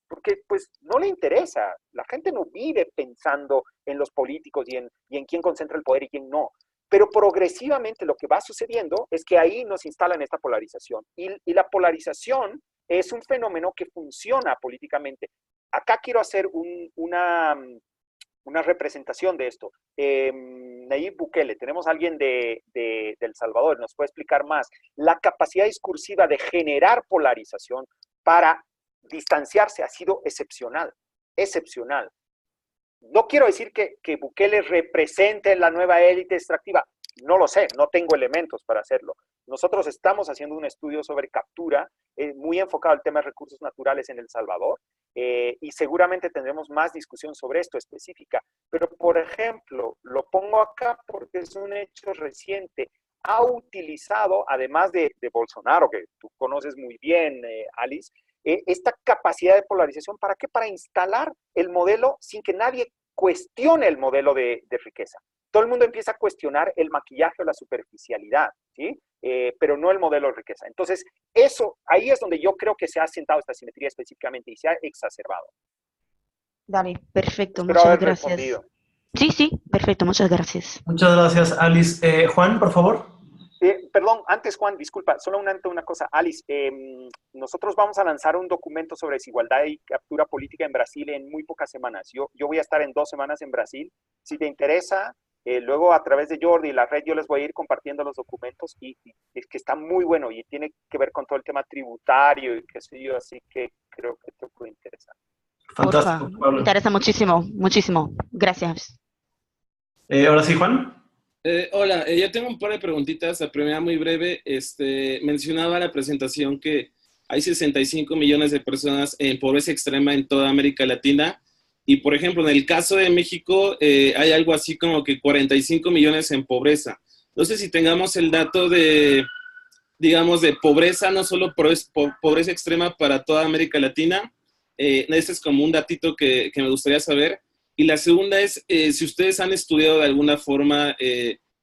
porque pues no le interesa. La gente no vive pensando en los políticos y en quién concentra el poder y quién no. Pero progresivamente lo que va sucediendo es que ahí nos instalan esta polarización. Y la polarización es un fenómeno que funciona políticamente. Acá quiero hacer una representación de esto. Nayib Bukele, tenemos a alguien de El Salvador, nos puede explicar más. La capacidad discursiva de generar polarización para distanciarse ha sido excepcional, excepcional. No quiero decir que Bukele represente la nueva élite extractiva. No lo sé, no tengo elementos para hacerlo. Nosotros estamos haciendo un estudio sobre captura, muy enfocado al tema de recursos naturales en El Salvador, y seguramente tendremos más discusión sobre esto específica. Pero, por ejemplo, lo pongo acá porque es un hecho reciente. Ha utilizado, además de Bolsonaro, que tú conoces muy bien, Alice, esta capacidad de polarización, ¿para qué? Para instalar el modelo sin que nadie cuestione el modelo de riqueza. Todo el mundo empieza a cuestionar el maquillaje o la superficialidad, ¿sí? Pero no el modelo de riqueza. Entonces, ahí es donde yo creo que se ha sentado esta simetría específicamente y se ha exacerbado. Dale, perfecto, Espero muchas haber gracias. respondido. Sí, perfecto, muchas gracias. Muchas gracias, Alice. Juan, por favor. Perdón, antes Juan, disculpa, solo una cosa. Alice, nosotros vamos a lanzar un documento sobre desigualdad y captura política en Brasil en muy pocas semanas. Yo voy a estar en 2 semanas en Brasil. Si te interesa, luego a través de Jordi y la red yo les voy a ir compartiendo los documentos y es que está muy bueno y tiene que ver con todo el tema tributario y qué sé yo, así que creo que te puede interesar. Fantástico, Me Pablo. interesa muchísimo, muchísimo. Gracias. Ahora sí, Juan. Hola, yo tengo un par de preguntitas. La primera muy breve. Mencionaba la presentación que hay 65 millones de personas en pobreza extrema en toda América Latina. Y, por ejemplo, en el caso de México, hay algo así como que 45 millones en pobreza. No sé si tengamos el dato de, digamos, de pobreza, no solo pobreza extrema para toda América Latina. Este es como un datito que me gustaría saber. Y la segunda es, si ustedes han estudiado de alguna forma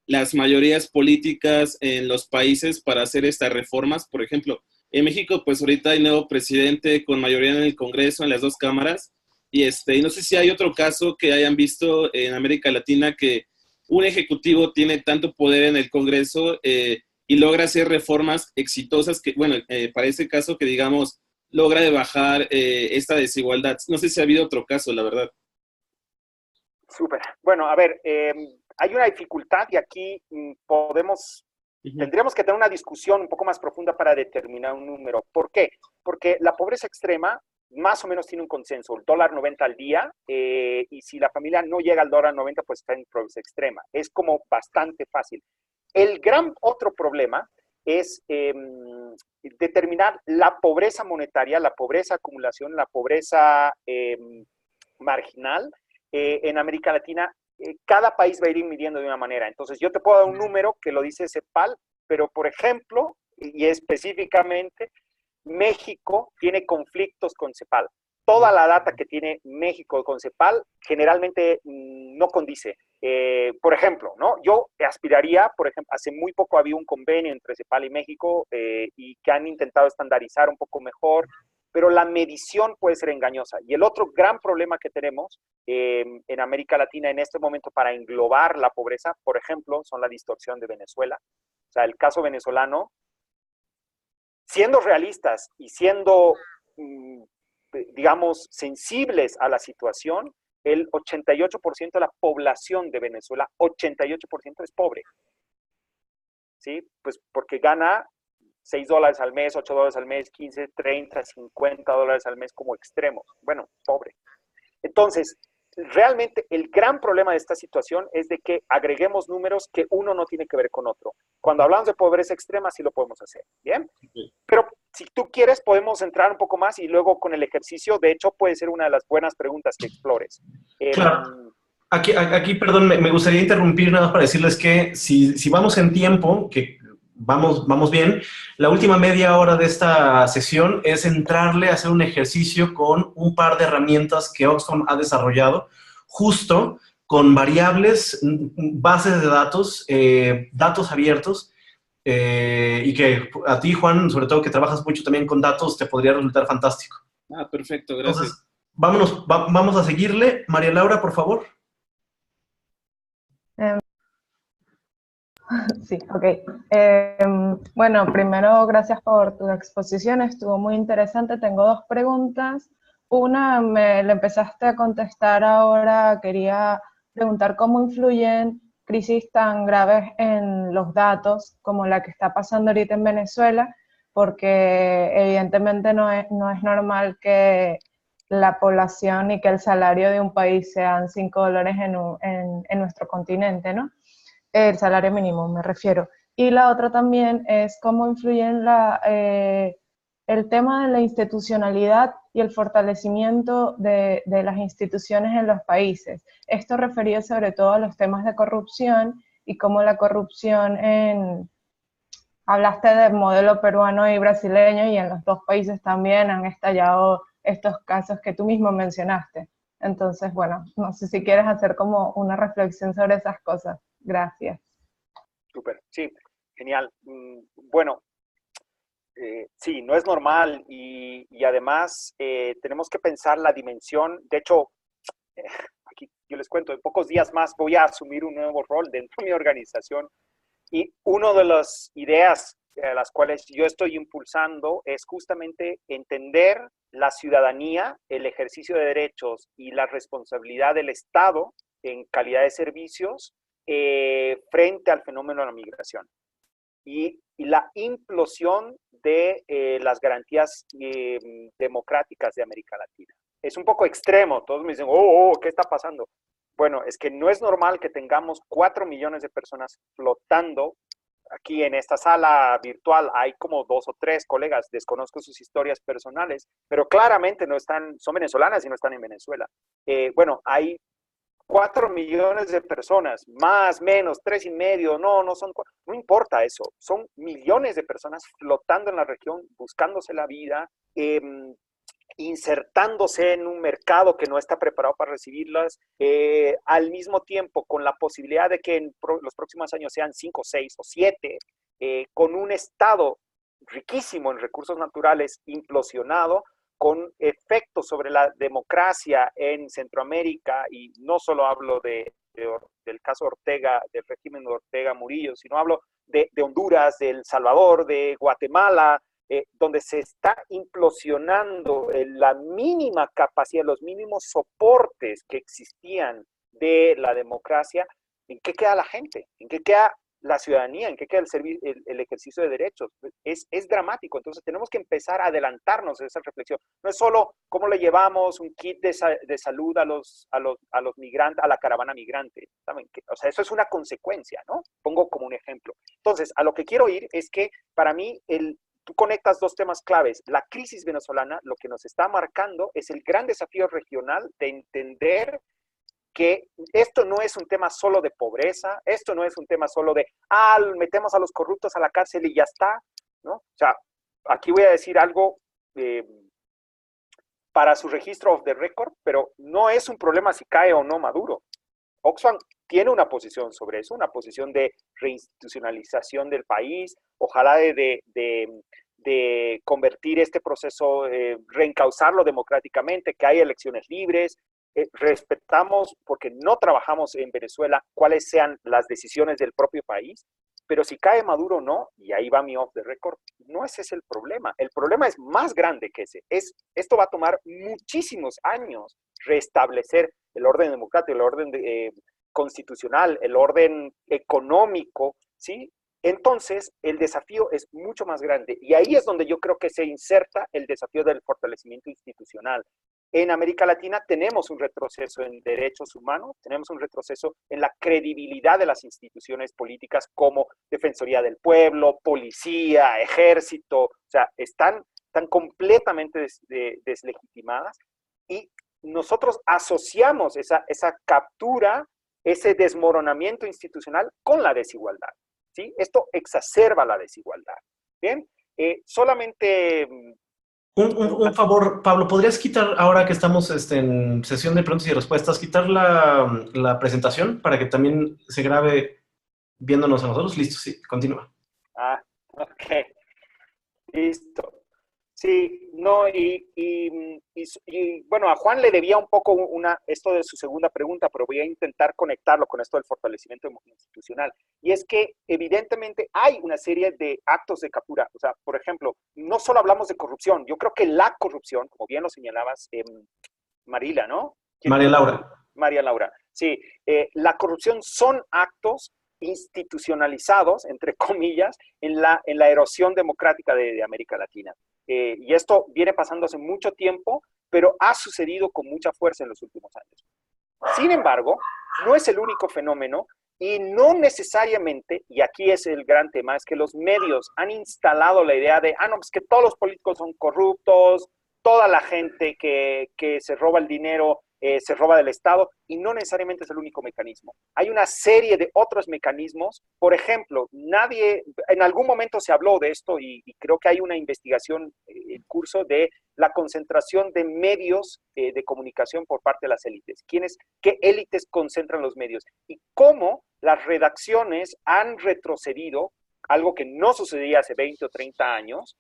las mayorías políticas en los países para hacer estas reformas. Por ejemplo, en México, pues ahorita hay nuevo presidente con mayoría en el Congreso, en las dos cámaras. Y no sé si hay otro caso que hayan visto en América Latina que un ejecutivo tiene tanto poder en el Congreso y logra hacer reformas exitosas que, bueno, para ese caso que, digamos, logra de bajar esta desigualdad. No sé si ha habido otro caso, la verdad. Súper. Bueno, a ver, hay una dificultad y aquí tendríamos que tener una discusión un poco más profunda para determinar un número. ¿Por qué? Porque la pobreza extrema más o menos tiene un consenso, el $1.90 al día, y si la familia no llega al $1.90, pues está en pobreza extrema. Es como bastante fácil. El gran otro problema es determinar la pobreza monetaria, la pobreza acumulación, la pobreza marginal. En América Latina, cada país va a ir midiendo de una manera. Entonces, yo te puedo dar un número que lo dice CEPAL, pero, por ejemplo, y específicamente, México tiene conflictos con CEPAL. Toda la data que tiene México con CEPAL generalmente no condice. Por ejemplo, ¿no? Yo aspiraría, por ejemplo, hace muy poco había un convenio entre CEPAL y México y que han intentado estandarizar un poco mejor, pero la medición puede ser engañosa. Y el otro gran problema que tenemos en América Latina en este momento para englobar la pobreza, por ejemplo, son la distorsión de Venezuela. O sea, el caso venezolano, siendo realistas y siendo, digamos, sensibles a la situación, el 88% de la población de Venezuela, 88% es pobre. ¿Sí? Pues porque gana $6 al mes, $8 al mes, 15, 30, $50 al mes como extremos. Bueno, pobre. Entonces, realmente el gran problema de esta situación es de que agreguemos números que uno no tiene que ver con otro. Cuando hablamos de pobreza extrema, sí lo podemos hacer, ¿bien? Pero si tú quieres, podemos entrar un poco más y luego con el ejercicio, de hecho, puede ser una de las buenas preguntas que explores. Claro. Aquí, perdón, me gustaría interrumpir nada más para decirles que si vamos en tiempo, que vamos bien, la última media hora de esta sesión es entrarle a hacer un ejercicio con un par de herramientas que Oxfam ha desarrollado, justo con variables, bases de datos, datos abiertos, y que a ti, Juan, sobre todo que trabajas mucho también con datos, te podría resultar fantástico. Ah, perfecto, gracias. Entonces, vamos a seguirle. María Laura, por favor. Sí, ok. Bueno, primero, gracias por tu exposición, estuvo muy interesante. Tengo dos preguntas. Una, le empezaste a contestar ahora, quería preguntar cómo influyen crisis tan graves en los datos como la que está pasando ahorita en Venezuela, porque evidentemente no es normal que la población y que el salario de un país sean $5 en nuestro continente, ¿no? El salario mínimo, me refiero. Y la otra también es cómo influyen el tema de la institucionalidad y el fortalecimiento de las instituciones en los países. Esto referido sobre todo a los temas de corrupción y cómo la corrupción hablaste del modelo peruano y brasileño, y en los dos países también han estallado estos casos que tú mismo mencionaste. Entonces, bueno, no sé si quieres hacer como una reflexión sobre esas cosas. Gracias. Súper, sí, genial. Bueno, sí, no es normal y además tenemos que pensar la dimensión. De hecho, aquí yo les cuento, en pocos días más voy a asumir un nuevo rol dentro de mi organización y una de las ideas a las cuales yo estoy impulsando es justamente entender la ciudadanía, el ejercicio de derechos y la responsabilidad del Estado en calidad de servicios frente al fenómeno de la migración y la implosión de las garantías democráticas de América Latina. es un poco extremo. Todos me dicen, oh, ¿qué está pasando? Bueno, es que no es normal que tengamos 4 millones de personas flotando. Aquí en esta sala virtual hay como 2 o 3 colegas, desconozco sus historias personales, pero claramente no están, son venezolanas y no están en Venezuela. Bueno, hay 4 millones de personas, más, menos, 3,5, no importa eso. Son millones de personas flotando en la región, buscándose la vida, insertándose en un mercado que no está preparado para recibirlas, al mismo tiempo con la posibilidad de que en los próximos años sean 5, 6 o 7, con un estado riquísimo en recursos naturales implosionado, con efectos sobre la democracia en Centroamérica, y no solo hablo del caso Ortega, del régimen de Ortega Murillo, sino hablo de Honduras, de El Salvador, de Guatemala, donde se está implosionando la mínima capacidad, los mínimos soportes que existían de la democracia. ¿En qué queda la gente? ¿En qué queda la ciudadanía? ¿En qué queda el ejercicio de derechos? Es dramático. Entonces tenemos que empezar a adelantarnos en esa reflexión. No es solo cómo le llevamos un kit de salud a los migrantes, a la caravana migrante. ¿Saben? O sea, eso es una consecuencia, ¿no? Pongo como un ejemplo. Entonces, a lo que quiero ir es que para mí tú conectas 2 temas claves. La crisis venezolana, lo que nos está marcando es el gran desafío regional de entender que esto no es un tema solo de pobreza, esto no es un tema solo de, metemos a los corruptos a la cárcel y ya está, ¿no? O sea, aquí voy a decir algo para su registro of the record, pero no es un problema si cae o no Maduro. Oxfam tiene una posición sobre eso, una posición de reinstitucionalización del país, ojalá de convertir este proceso, reencauzarlo democráticamente, que haya elecciones libres. Respetamos, porque no trabajamos en Venezuela, cuáles sean las decisiones del propio país, pero si cae Maduro o no, y ahí va mi off the record, no ese es el problema. El problema es más grande que ese. Esto va a tomar muchísimos años restablecer el orden democrático, el orden constitucional, el orden económico, ¿sí? Entonces, el desafío es mucho más grande, y ahí es donde yo creo que se inserta el desafío del fortalecimiento institucional. En América Latina tenemos un retroceso en derechos humanos, tenemos un retroceso en la credibilidad de las instituciones políticas como Defensoría del Pueblo, policía, ejército, o sea, están completamente deslegitimadas, y nosotros asociamos esa captura, ese desmoronamiento institucional con la desigualdad, ¿sí? Esto exacerba la desigualdad, ¿bien? Solamente... Un favor, Pablo, ¿podrías quitar, ahora que estamos en sesión de preguntas y respuestas, quitar la presentación para que también se grabe viéndonos a nosotros? Listo, sí, continúa. Ok. Listo. Sí, no, y bueno, a Juan le debía un poco esto de su segunda pregunta, pero voy a intentar conectarlo con esto del fortalecimiento institucional. Y es que evidentemente hay una serie de actos de captura. O sea, por ejemplo, no solo hablamos de corrupción, yo creo que la corrupción, como bien lo señalabas, Marila, ¿no? María Laura. María Laura, sí. La corrupción son actos institucionalizados, entre comillas, en la erosión democrática de América Latina. Y esto viene pasando hace mucho tiempo, pero ha sucedido con mucha fuerza en los últimos años. Sin embargo, no es el único fenómeno, y no necesariamente, y aquí es el gran tema, es que los medios han instalado la idea de, no, pues que todos los políticos son corruptos, toda la gente que se roba el dinero se roba del Estado, y no necesariamente es el único mecanismo. Hay una serie de otros mecanismos. Por ejemplo, en algún momento se habló de esto, y creo que hay una investigación en curso de la concentración de medios de comunicación por parte de las élites. ¿Qué élites concentran los medios? Y cómo las redacciones han retrocedido, algo que no sucedía hace 20 o 30 años,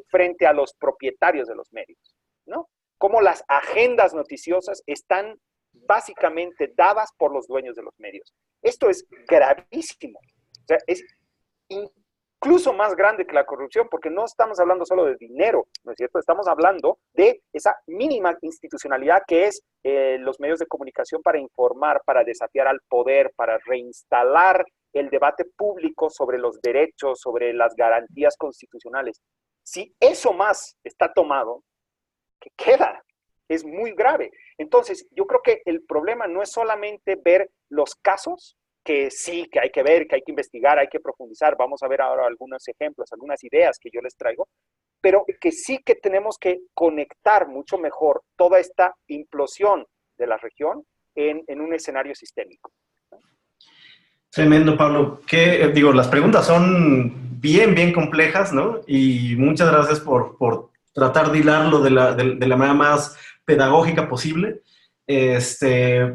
frente a los propietarios de los medios, ¿no? Cómo las agendas noticiosas están básicamente dadas por los dueños de los medios. Esto es gravísimo. O sea, es incluso más grande que la corrupción, porque no estamos hablando solo de dinero, ¿no es cierto? Estamos hablando de esa mínima institucionalidad que es los medios de comunicación para informar, para desafiar al poder, para reinstalar el debate público sobre los derechos, sobre las garantías constitucionales. Si eso más está tomado, ¿qué queda? es muy grave. Entonces, yo creo que el problema no es solamente ver los casos, que sí, que hay que ver, que hay que investigar, hay que profundizar. Vamos a ver ahora algunos ejemplos, algunas ideas que yo les traigo, pero que sí que tenemos que conectar mucho mejor toda esta implosión de la región en un escenario sistémico. Tremendo, Pablo. Digo, las preguntas son bien complejas, ¿no? Y muchas gracias por tratar de hilarlo de la manera más pedagógica posible.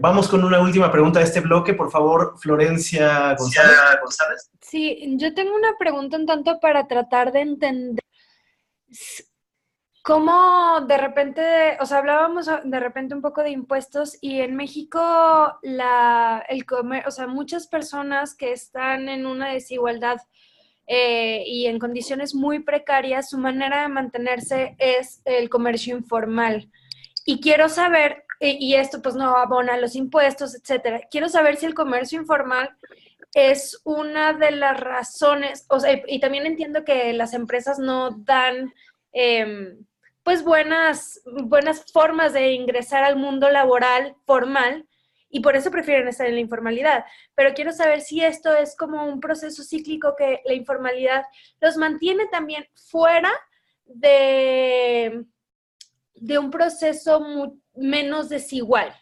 Vamos con una última pregunta de este bloque, por favor, Florencia González. Sí, yo tengo una pregunta un tanto para tratar de entender cómo de repente, o sea, hablábamos de repente un poco de impuestos y en México o sea, muchas personas que están en una desigualdad y en condiciones muy precarias, su manera de mantenerse es el comercio informal. Y quiero saber, y esto pues no abona los impuestos, etcétera. Quiero saber si el comercio informal es una de las razones, o sea, y también entiendo que las empresas no dan pues buenas formas de ingresar al mundo laboral formal y por eso prefieren estar en la informalidad. Pero quiero saber si esto es como un proceso cíclico que la informalidad los mantiene también fuera de un proceso menos desigual.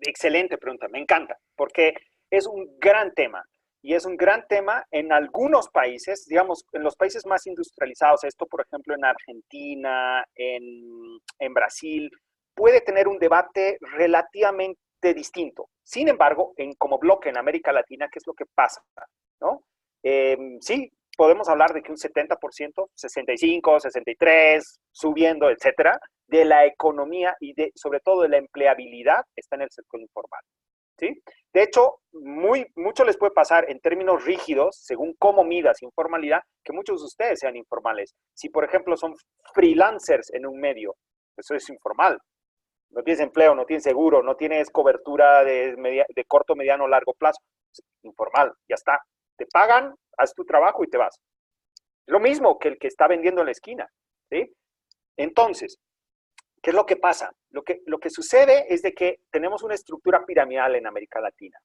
Excelente pregunta, me encanta, porque es un gran tema. Y es un gran tema en algunos países, digamos, en los países más industrializados, esto por ejemplo en Argentina, en Brasil, puede tener un debate relativamente distinto. Sin embargo, como bloque en América Latina, ¿qué es lo que pasa? ¿No? Sí, podemos hablar de que un 70%, 65, 63, subiendo, etcétera, de la economía y sobre todo de la empleabilidad está en el sector informal. ¿Sí? De hecho, mucho les puede pasar en términos rígidos, según cómo midas informalidad, que muchos de ustedes sean informales. Si, por ejemplo, son freelancers en un medio, eso es informal. No tienes empleo, no tienes seguro, no tienes cobertura de corto, mediano, largo plazo. Es informal, ya está. Te pagan, haz tu trabajo y te vas. Lo mismo que el que está vendiendo en la esquina. ¿Sí? Entonces, ¿qué es lo que pasa? Lo que sucede es de que tenemos una estructura piramidal en América Latina.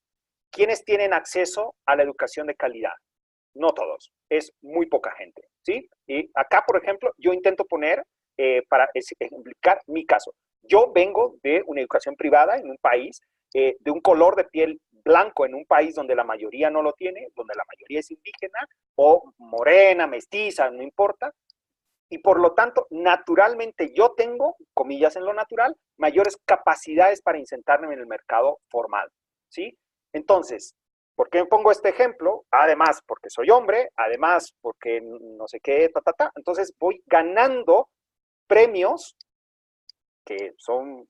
¿Quiénes tienen acceso a la educación de calidad? No todos, es muy poca gente, ¿sí? Y acá, por ejemplo, yo intento poner, para explicar mi caso. Yo vengo de una educación privada en un país, de un color de piel blanco en un país donde la mayoría no lo tiene, donde la mayoría es indígena, o morena, mestiza, no importa. Y por lo tanto, naturalmente yo tengo, comillas en lo natural, mayores capacidades para insertarme en el mercado formal, ¿sí? Entonces, ¿por qué pongo este ejemplo? Además, porque soy hombre, además, porque no sé qué, Entonces, voy ganando premios que son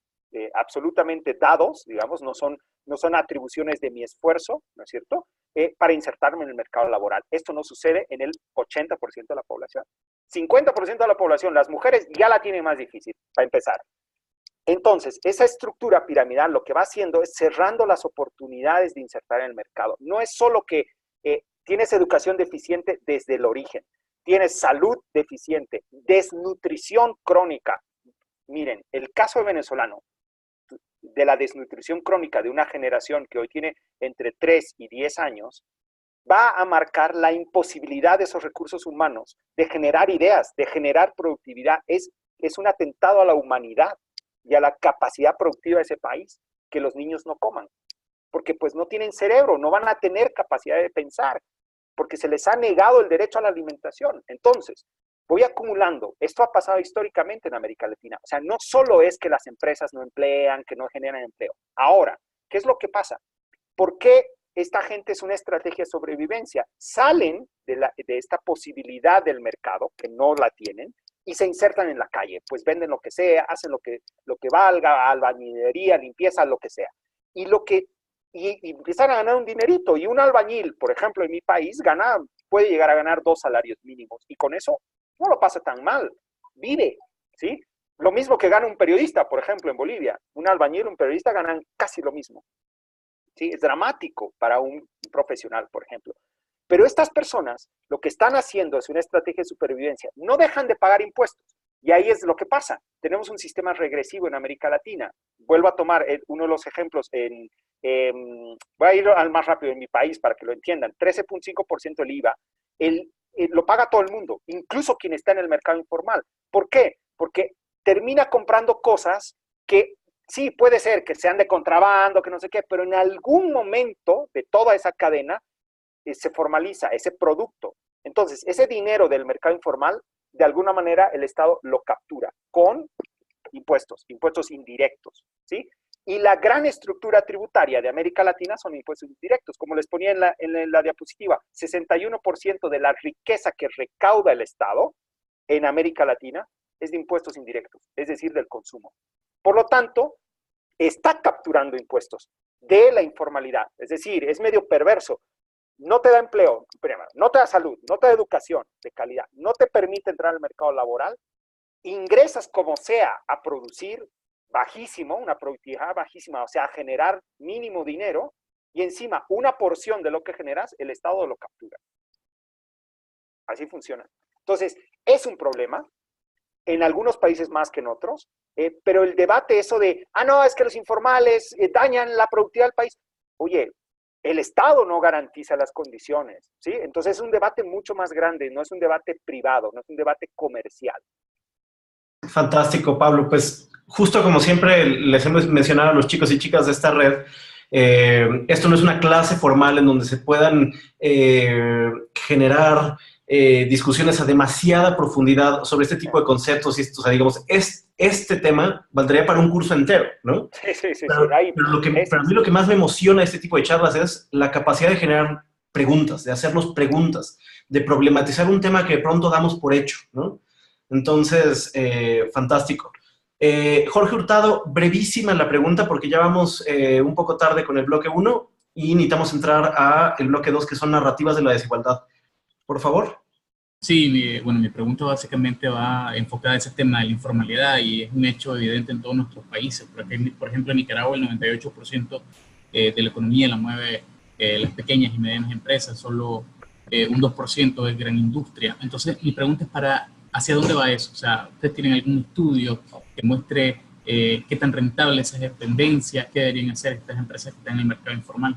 absolutamente dados, digamos, no son atribuciones de mi esfuerzo, ¿no es cierto?, para insertarme en el mercado laboral. Esto no sucede en el 80% de la población. 50% de la población, las mujeres ya la tienen más difícil, para empezar. Entonces, esa estructura piramidal lo que va haciendo es cerrando las oportunidades de insertar en el mercado. No es solo que tienes educación deficiente desde el origen, tienes salud deficiente, desnutrición crónica. Miren, el caso venezolano, de la desnutrición crónica de una generación que hoy tiene entre 3 y 10 años, va a marcar la imposibilidad de esos recursos humanos de generar ideas, de generar productividad. Es un atentado a la humanidad y a la capacidad productiva de ese país, que los niños no coman, porque pues no tienen cerebro, no van a tener capacidad de pensar, porque se les ha negado el derecho a la alimentación. Entonces, voy acumulando. Esto ha pasado históricamente en América Latina. O sea, no solo es que las empresas no emplean, que no generan empleo. Ahora, ¿qué es lo que pasa? ¿Por qué esta gente es una estrategia de sobrevivencia? Salen de esta posibilidad del mercado, que no la tienen, y se insertan en la calle. Pues venden lo que sea, hacen lo que valga, albañilería, limpieza, lo que sea. Y empiezan a ganar un dinerito. Y un albañil, por ejemplo, en mi país, puede llegar a ganar 2 salarios mínimos. Y con eso no lo pasa tan mal. Vive, ¿sí? Lo mismo que gana un periodista, por ejemplo, en Bolivia. Un albañil, un periodista ganan casi lo mismo. ¿Sí? Es dramático para un profesional, por ejemplo. Pero estas personas lo que están haciendo es una estrategia de supervivencia. No dejan de pagar impuestos. Y ahí es lo que pasa. tenemos un sistema regresivo en América Latina. Vuelvo a tomar uno de los ejemplos voy a ir al más rápido en mi país para que lo entiendan. 13.5% del IVA lo paga todo el mundo, incluso quien está en el mercado informal. ¿Por qué? Porque termina comprando cosas que sí, puede ser que sean de contrabando, que no sé qué, pero en algún momento de toda esa cadena se formaliza ese producto. Entonces, ese dinero del mercado informal, de alguna manera el Estado lo captura con impuestos indirectos, ¿sí? Y la gran estructura tributaria de América Latina son impuestos indirectos. Como les ponía en la diapositiva, 61% de la riqueza que recauda el Estado en América Latina es de impuestos indirectos, es decir, del consumo. Por lo tanto, está capturando impuestos de la informalidad. Es decir, es medio perverso. No te da empleo, no te da salud, no te da educación de calidad, no te permite entrar al mercado laboral, ingresas como sea a producir bajísimo, una productividad bajísima, o sea, a generar mínimo dinero, y encima una porción de lo que generas, el Estado lo captura. Así funciona. Entonces, es un problema, en algunos países más que en otros, pero el debate eso de, no, es que los informales dañan la productividad del país. Oye, el Estado no garantiza las condiciones, ¿sí? Entonces es un debate mucho más grande, no es un debate privado, no es un debate comercial. Fantástico, Pablo. Pues justo como siempre les hemos mencionado a los chicos y chicas de esta red, esto no es una clase formal en donde se puedan generar discusiones a demasiada profundidad sobre este tipo de conceptos. Y o sea, digamos, este tema valdría para un curso entero, ¿no? Sí. Pero a mí lo que más me emociona de este tipo de charlas es la capacidad de generar preguntas, de hacernos preguntas, de problematizar un tema que de pronto damos por hecho, ¿no? Entonces, fantástico. Jorge Hurtado, brevísima la pregunta porque ya vamos un poco tarde con el bloque 1 y necesitamos entrar a el bloque 2, que son narrativas de la desigualdad. Por favor. Sí, mi pregunta básicamente va enfocada a ese tema de la informalidad, y es un hecho evidente en todos nuestros países. Por ejemplo, en Nicaragua el 98% de la economía la mueve las pequeñas y medianas empresas, solo un 2% es gran industria. Entonces, mi pregunta es ¿hacia dónde va eso? O sea, ¿ustedes tienen algún estudio que muestre qué tan rentable es esa tendencia? ¿Qué deberían hacer estas empresas que están en el mercado informal?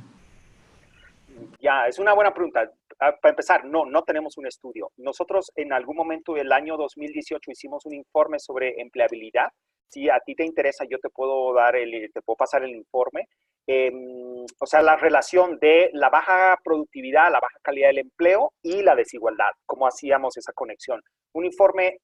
Ya, es una buena pregunta. Para empezar, no tenemos un estudio. Nosotros en algún momento del año 2018 hicimos un informe sobre empleabilidad. Si a ti te interesa, yo te puedo pasar el informe. O sea, la relación de la baja productividad, la baja calidad del empleo y la desigualdad, cómo hacíamos esa conexión. Un informe,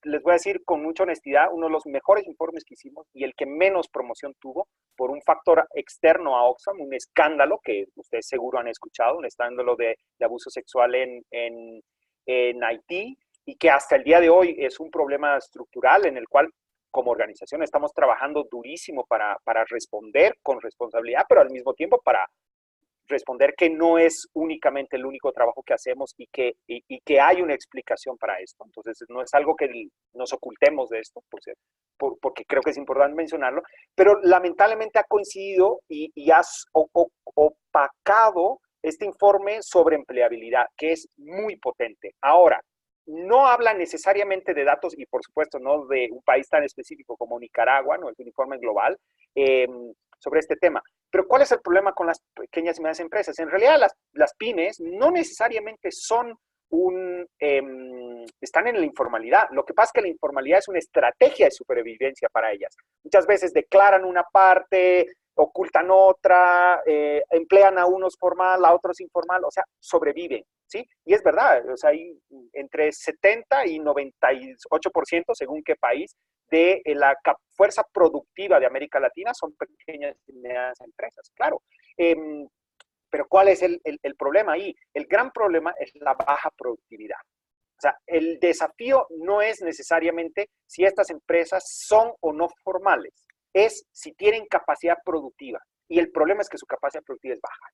les voy a decir con mucha honestidad, uno de los mejores informes que hicimos y el que menos promoción tuvo por un factor externo a Oxfam, un escándalo que ustedes seguro han escuchado, un escándalo de abuso sexual en Haití, y que hasta el día de hoy es un problema estructural en el cual como organización estamos trabajando durísimo para responder con responsabilidad, pero al mismo tiempo para responder que no es únicamente el único trabajo que hacemos y que hay una explicación para esto. Entonces, no es algo que nos ocultemos de esto, porque creo que es importante mencionarlo, pero lamentablemente ha coincidido y has opacado este informe sobre empleabilidad, que es muy potente. Ahora, no habla necesariamente de datos y, por supuesto, no de un país tan específico como Nicaragua, no es un informe global sobre este tema. Pero ¿cuál es el problema con las pequeñas y medianas empresas? En realidad, las pymes no necesariamente están en la informalidad. Lo que pasa es que la informalidad es una estrategia de supervivencia para ellas. Muchas veces declaran una parte, ocultan otra, emplean a unos formal, a otros informal, o sea, sobreviven, ¿sí? Y es verdad, o sea, hay entre 70 y 98%, según qué país, de la fuerza productiva de América Latina son pequeñas y medianas empresas, claro. Pero ¿cuál es el problema ahí? El gran problema es la baja productividad. O sea, el desafío no es necesariamente si estas empresas son o no formales, es si tienen capacidad productiva. Y el problema es que su capacidad productiva es baja,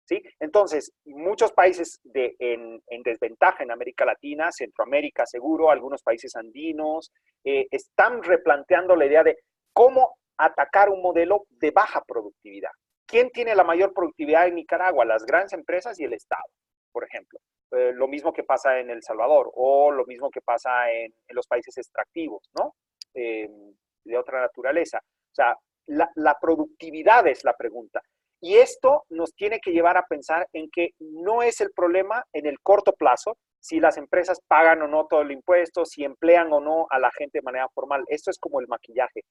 ¿sí? Entonces, muchos países en desventaja en América Latina, Centroamérica seguro, algunos países andinos, están replanteando la idea de cómo atacar un modelo de baja productividad. ¿Quién tiene la mayor productividad en Nicaragua? Las grandes empresas y el Estado, por ejemplo. Lo mismo que pasa en El Salvador o lo mismo que pasa en los países extractivos, ¿no? de otra naturaleza. O sea, la productividad es la pregunta. Y esto nos tiene que llevar a pensar en que no es el problema en el corto plazo, si las empresas pagan o no todo el impuesto, si emplean o no a la gente de manera formal. Esto es como el maquillaje.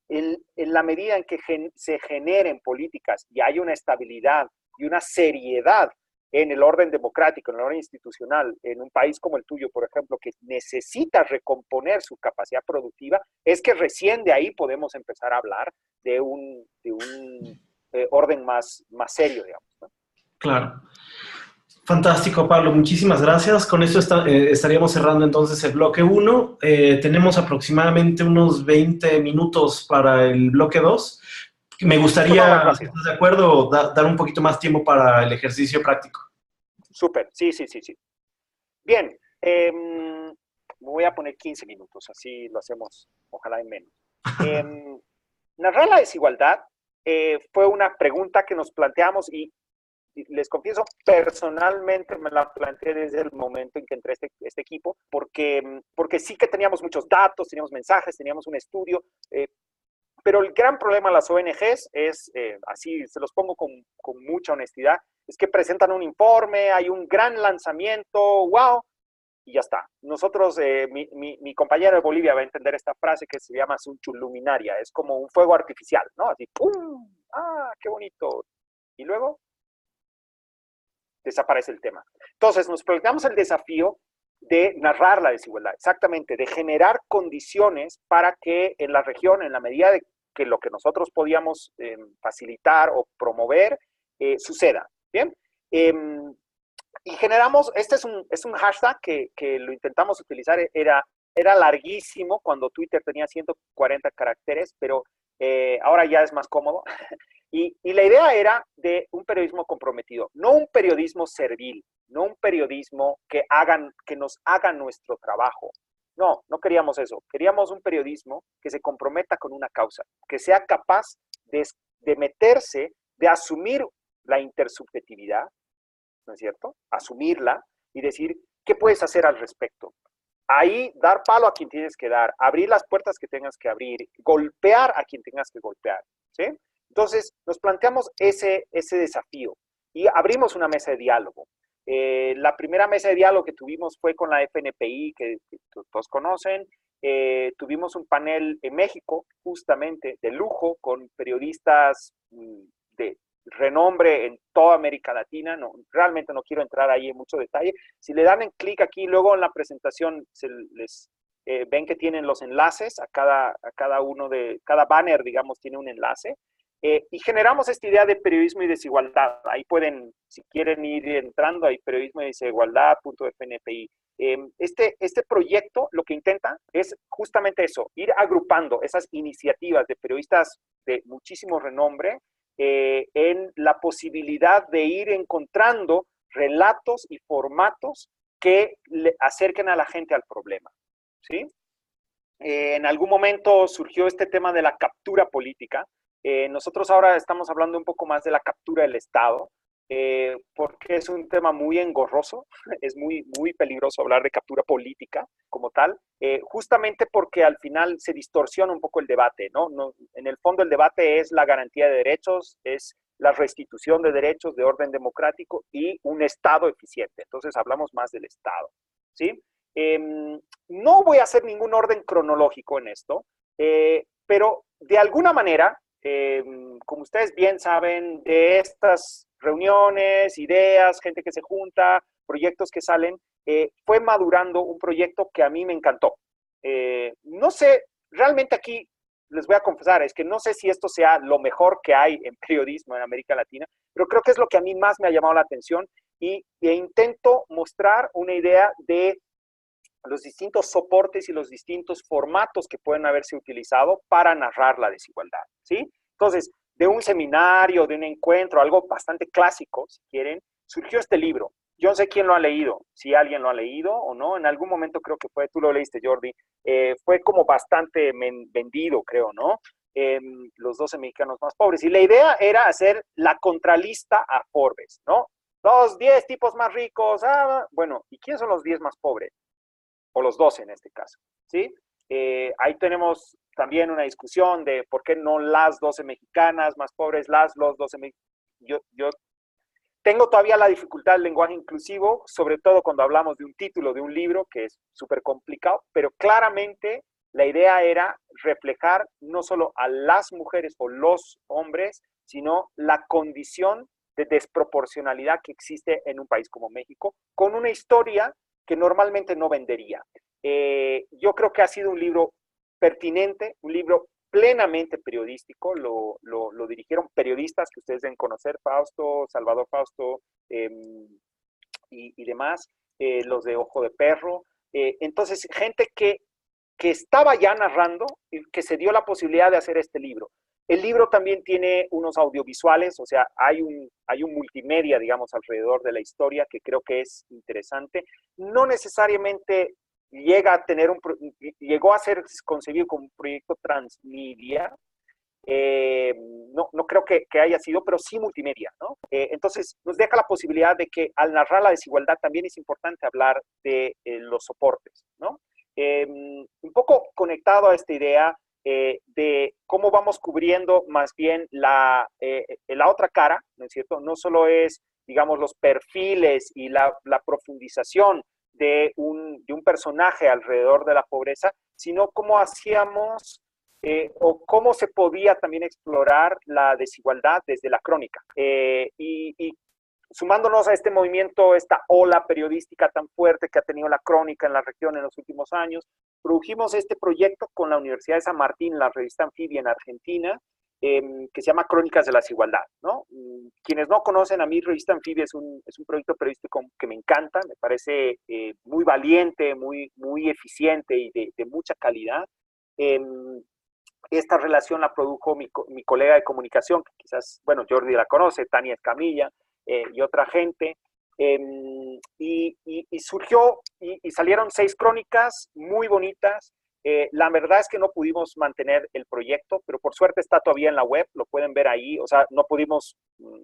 En la medida en que se generen políticas y hay una estabilidad y una seriedad en el orden democrático, en el orden institucional, en un país como el tuyo, por ejemplo, que necesita recomponer su capacidad productiva, es que recién de ahí podemos empezar a hablar de un orden más serio, digamos, ¿no? Claro. Fantástico, Pablo. Muchísimas gracias. Con esto estaríamos cerrando entonces el bloque 1. Tenemos aproximadamente unos 20 minutos para el bloque 2. Me gustaría, si estás de acuerdo, dar un poquito más tiempo para el ejercicio práctico. Súper, sí. Bien, me voy a poner 15 minutos, así lo hacemos, ojalá en menos. Narrar la desigualdad fue una pregunta que nos planteamos y les confieso, personalmente me la planteé desde el momento en que entré a este equipo, porque sí que teníamos muchos datos, teníamos mensajes, teníamos un estudio, pero el gran problema de las ONGs es, así se los pongo con mucha honestidad, es que presentan un informe, hay un gran lanzamiento, wow, y ya está. Nosotros, mi compañero de Bolivia va a entender esta frase que se llama sunchuluminaria, es como un fuego artificial, ¿no? Así, ¡pum! ¡Ah, qué bonito! Y luego desaparece el tema. Entonces, nos planteamos el desafío de narrar la desigualdad, exactamente, de generar condiciones para que en la región, en la medida de que lo que nosotros podíamos facilitar o promover, suceda, ¿bien? Y generamos, este es un hashtag que lo intentamos utilizar, era larguísimo cuando Twitter tenía 140 caracteres, pero ahora ya es más cómodo. Y la idea era de un periodismo comprometido, no un periodismo servil, no un periodismo que nos haga nuestro trabajo. No queríamos eso. Queríamos un periodismo que se comprometa con una causa, que sea capaz de meterse, de asumir la intersubjetividad, ¿no es cierto? Asumirla y decir, ¿qué puedes hacer al respecto? Ahí dar palo a quien tienes que dar, abrir las puertas que tengas que abrir, golpear a quien tengas que golpear, ¿sí? Entonces, nos planteamos ese desafío y abrimos una mesa de diálogo. La primera mesa de diálogo que tuvimos fue con la FNPI, que todos conocen. Tuvimos un panel en México, justamente, de lujo, con periodistas de renombre en toda América Latina. Realmente no quiero entrar ahí en mucho detalle. Si le dan en clic aquí, luego en la presentación ven que tienen los enlaces a cada uno de, cada banner, digamos, tiene un enlace. Y generamos esta idea de periodismo y desigualdad. Ahí pueden, si quieren ir entrando, hay periodismo y desigualdad.fnpi. Este proyecto lo que intenta es justamente eso, ir agrupando esas iniciativas de periodistas de muchísimo renombre en la posibilidad de ir encontrando relatos y formatos que le acerquen a la gente al problema, ¿sí? En algún momento surgió este tema de la captura política. Nosotros ahora estamos hablando un poco más de la captura del Estado, porque es un tema muy engorroso, es muy peligroso hablar de captura política como tal, justamente porque al final se distorsiona un poco el debate, ¿no? En el fondo el debate es la garantía de derechos, es la restitución de derechos de orden democrático y un Estado eficiente. Entonces hablamos más del Estado, ¿sí? No voy a hacer ningún orden cronológico en esto, pero de alguna manera, como ustedes bien saben, de estas reuniones, ideas, gente que se junta, proyectos que salen, fue madurando un proyecto que a mí me encantó. No sé, realmente aquí les voy a confesar, es que no sé si esto sea lo mejor que hay en periodismo en América Latina, pero creo que es lo que a mí más me ha llamado la atención e intento mostrar una idea de los distintos soportes y los distintos formatos que pueden haberse utilizado para narrar la desigualdad, ¿sí? Entonces, de un seminario, de un encuentro, algo bastante clásico, si quieren, surgió este libro. Yo no sé quién lo ha leído, si alguien lo ha leído o no, en algún momento creo que tú lo leíste, Jordi, fue como bastante vendido, creo, ¿no? Los 12 mexicanos más pobres. Y la idea era hacer la contralista a Forbes, ¿no? Los 10 tipos más ricos, bueno, ¿y quiénes son los 10 más pobres? O los 12 en este caso, ¿sí? Ahí tenemos también una discusión de por qué no las 12 mexicanas más pobres, los 12 mexicanos. Yo tengo todavía la dificultad del lenguaje inclusivo, sobre todo cuando hablamos de un título de un libro, que es súper complicado, pero claramente la idea era reflejar no solo a las mujeres o los hombres, sino la condición de desproporcionalidad que existe en un país como México, con una historia que normalmente no vendería. Yo creo que ha sido un libro pertinente, un libro plenamente periodístico, lo dirigieron periodistas que ustedes deben conocer, Fausto, Salvador Fausto y demás, los de Ojo de Perro. Entonces, gente que estaba ya narrando y que se dio la posibilidad de hacer este libro. El libro también tiene unos audiovisuales, o sea, hay un multimedia, digamos, alrededor de la historia que creo que es interesante. No necesariamente llegó a ser concebido como un proyecto transmedia, no creo que haya sido, pero sí multimedia, ¿no? Entonces, nos deja la posibilidad de que al narrar la desigualdad también es importante hablar de los soportes, ¿no? Un poco conectado a esta idea de cómo vamos cubriendo más bien la otra cara, ¿no es cierto? No solo es, digamos, los perfiles y la profundización de un personaje alrededor de la pobreza, sino cómo hacíamos o cómo se podía también explorar la desigualdad desde la crónica. Y sumándonos a este movimiento, esta ola periodística tan fuerte que ha tenido la crónica en la región en los últimos años, produjimos este proyecto con la Universidad de San Martín, la revista Anfibia en Argentina, que se llama Crónicas de la Desigualdad, ¿no? Quienes no conocen, a mí Revista Anfibia es un proyecto periodístico que me encanta, me parece muy valiente, muy eficiente y de mucha calidad. Esta relación la produjo mi colega de comunicación, que quizás, bueno, Jordi la conoce, Tania Escamilla, y otra gente, y surgió, y salieron 6 crónicas muy bonitas. La verdad es que no pudimos mantener el proyecto, pero por suerte está todavía en la web, lo pueden ver ahí, o sea, no pudimos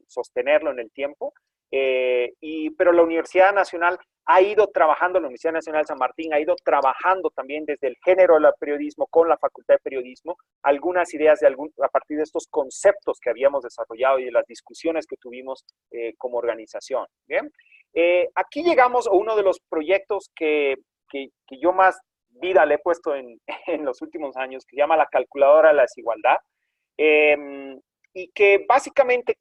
sostenerlo en el tiempo, pero la Universidad Nacional ha ido trabajando, la Universidad Nacional de San Martín ha ido trabajando también desde el género del periodismo con la Facultad de Periodismo, algunas ideas a partir de estos conceptos que habíamos desarrollado y de las discusiones que tuvimos como organización. ¿Bien? Aquí llegamos a uno de los proyectos que yo más vida le he puesto en los últimos años, que se llama la calculadora de la desigualdad, y que básicamente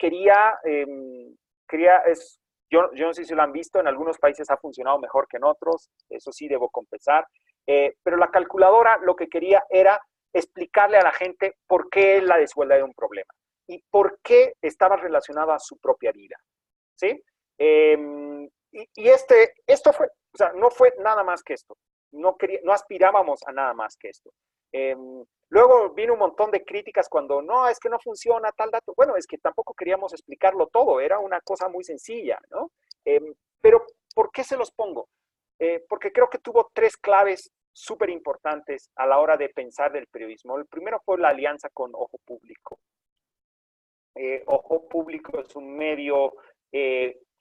yo no sé si lo han visto, en algunos países ha funcionado mejor que en otros, eso sí debo confesar, pero la calculadora lo que quería era explicarle a la gente por qué la desigualdad era un problema y por qué estaba relacionada a su propia vida, ¿sí? Esto fue, o sea, no fue nada más que esto, no aspirábamos a nada más que esto. Luego vino un montón de críticas cuando, no, es que no funciona tal dato. Bueno, es que tampoco queríamos explicarlo todo, era una cosa muy sencilla, ¿no? Pero, ¿por qué se los pongo? Porque creo que tuvo 3 claves súper importantes a la hora de pensar del periodismo. El primero fue la alianza con Ojo Público. Ojo Público es un medio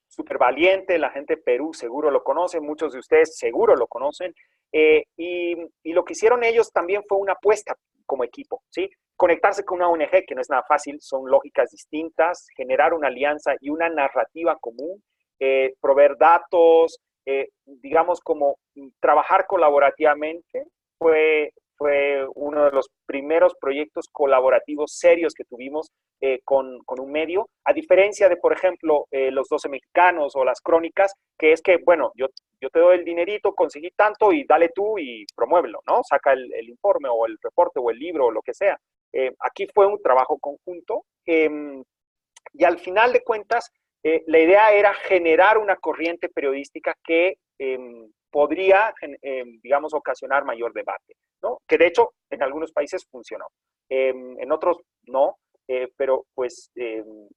súper valiente, la gente de Perú seguro lo conoce, muchos de ustedes seguro lo conocen, y lo que hicieron ellos también fue una apuesta como equipo, ¿sí? Conectarse con una ONG, que no es nada fácil, son lógicas distintas, generar una alianza y una narrativa común, proveer datos, digamos como trabajar colaborativamente, fue uno de los primeros proyectos colaborativos serios que tuvimos con un medio, a diferencia de, por ejemplo, los 12 mexicanos o las crónicas, que es que, bueno, yo te doy el dinerito, conseguí tanto y dale tú y promuévelo, ¿no? Saca el informe o el reporte o el libro o lo que sea. Aquí fue un trabajo conjunto y al final de cuentas, la idea era generar una corriente periodística que podría, digamos, ocasionar mayor debate, ¿no? Que de hecho en algunos países funcionó, en otros no, pero pues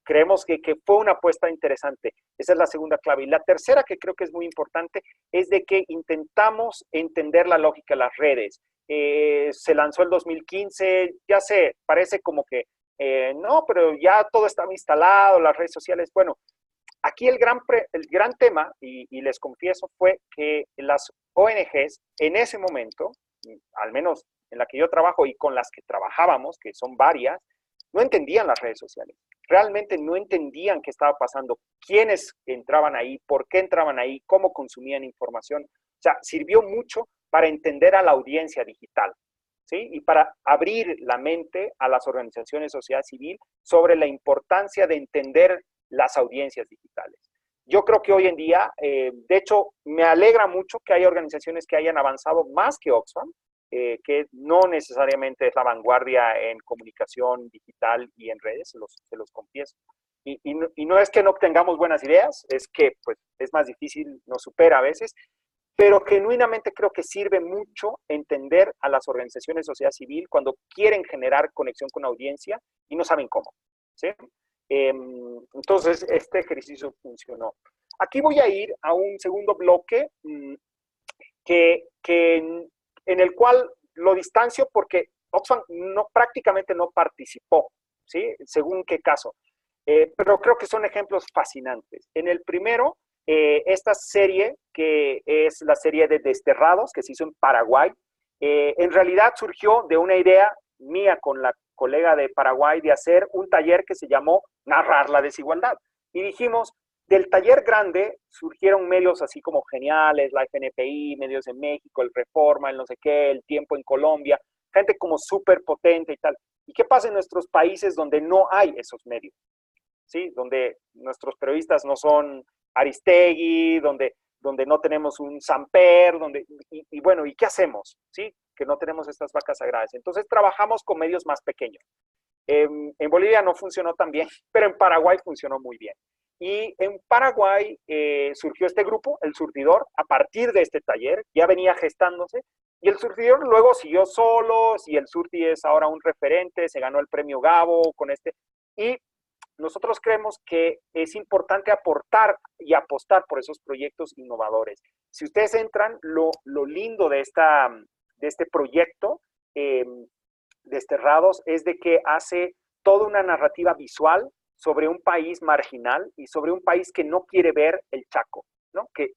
creemos que fue una apuesta interesante. Esa es la segunda clave. Y la tercera, que creo que es muy importante, es de que intentamos entender la lógica de las redes. Se lanzó el 2015, ya sé, parece como que no, pero ya todo estaba instalado, las redes sociales. Bueno, aquí el gran tema, y les confieso, fue que las ONGs en ese momento, al menos en la que yo trabajo y con las que trabajábamos, que son varias, no entendían las redes sociales. Realmente no entendían qué estaba pasando, quiénes entraban ahí, por qué entraban ahí, cómo consumían información. O sea, sirvió mucho para entender a la audiencia digital, ¿sí? Y para abrir la mente a las organizaciones de sociedad civil sobre la importancia de entender las audiencias digitales. Yo creo que hoy en día, de hecho, me alegra mucho que haya organizaciones que hayan avanzado más que Oxfam, que no necesariamente es la vanguardia en comunicación digital y en redes, se los confieso. Y no es que no tengamos buenas ideas, es que pues, es más difícil, nos supera a veces, pero genuinamente creo que sirve mucho entender a las organizaciones de sociedad civil cuando quieren generar conexión con audiencia y no saben cómo, ¿sí? Entonces, este ejercicio funcionó. Aquí voy a ir a un segundo bloque en el cual lo distancio porque Oxfam prácticamente no participó, ¿sí? Según qué caso. Pero creo que son ejemplos fascinantes. En el primero, esta serie, que es la serie de Desterrados, que se hizo en Paraguay, en realidad surgió de una idea mía con la colega de Paraguay de hacer un taller que se llamó Narrar la Desigualdad. Y dijimos, del taller grande surgieron medios así como geniales, la FNPI, medios en México, el Reforma, el no sé qué, el Tiempo en Colombia, gente como súper potente y tal. ¿Y qué pasa en nuestros países donde no hay esos medios? ¿Sí? Donde nuestros periodistas no son Aristegui, donde no tenemos un Samper, y bueno, ¿y qué hacemos? ¿Sí? Que no tenemos estas vacas sagradas. Entonces trabajamos con medios más pequeños. En Bolivia no funcionó tan bien, pero en Paraguay funcionó muy bien. Y en Paraguay surgió este grupo, El Surtidor, a partir de este taller, ya venía gestándose, y El Surtidor luego siguió solo, y El Surti es ahora un referente, se ganó el premio Gabo con este, y nosotros creemos que es importante aportar y apostar por esos proyectos innovadores. Si ustedes entran, lo lindo de este proyecto, Desterrados, es de que hace toda una narrativa visual sobre un país marginal y sobre un país que no quiere ver el Chaco, ¿no? Que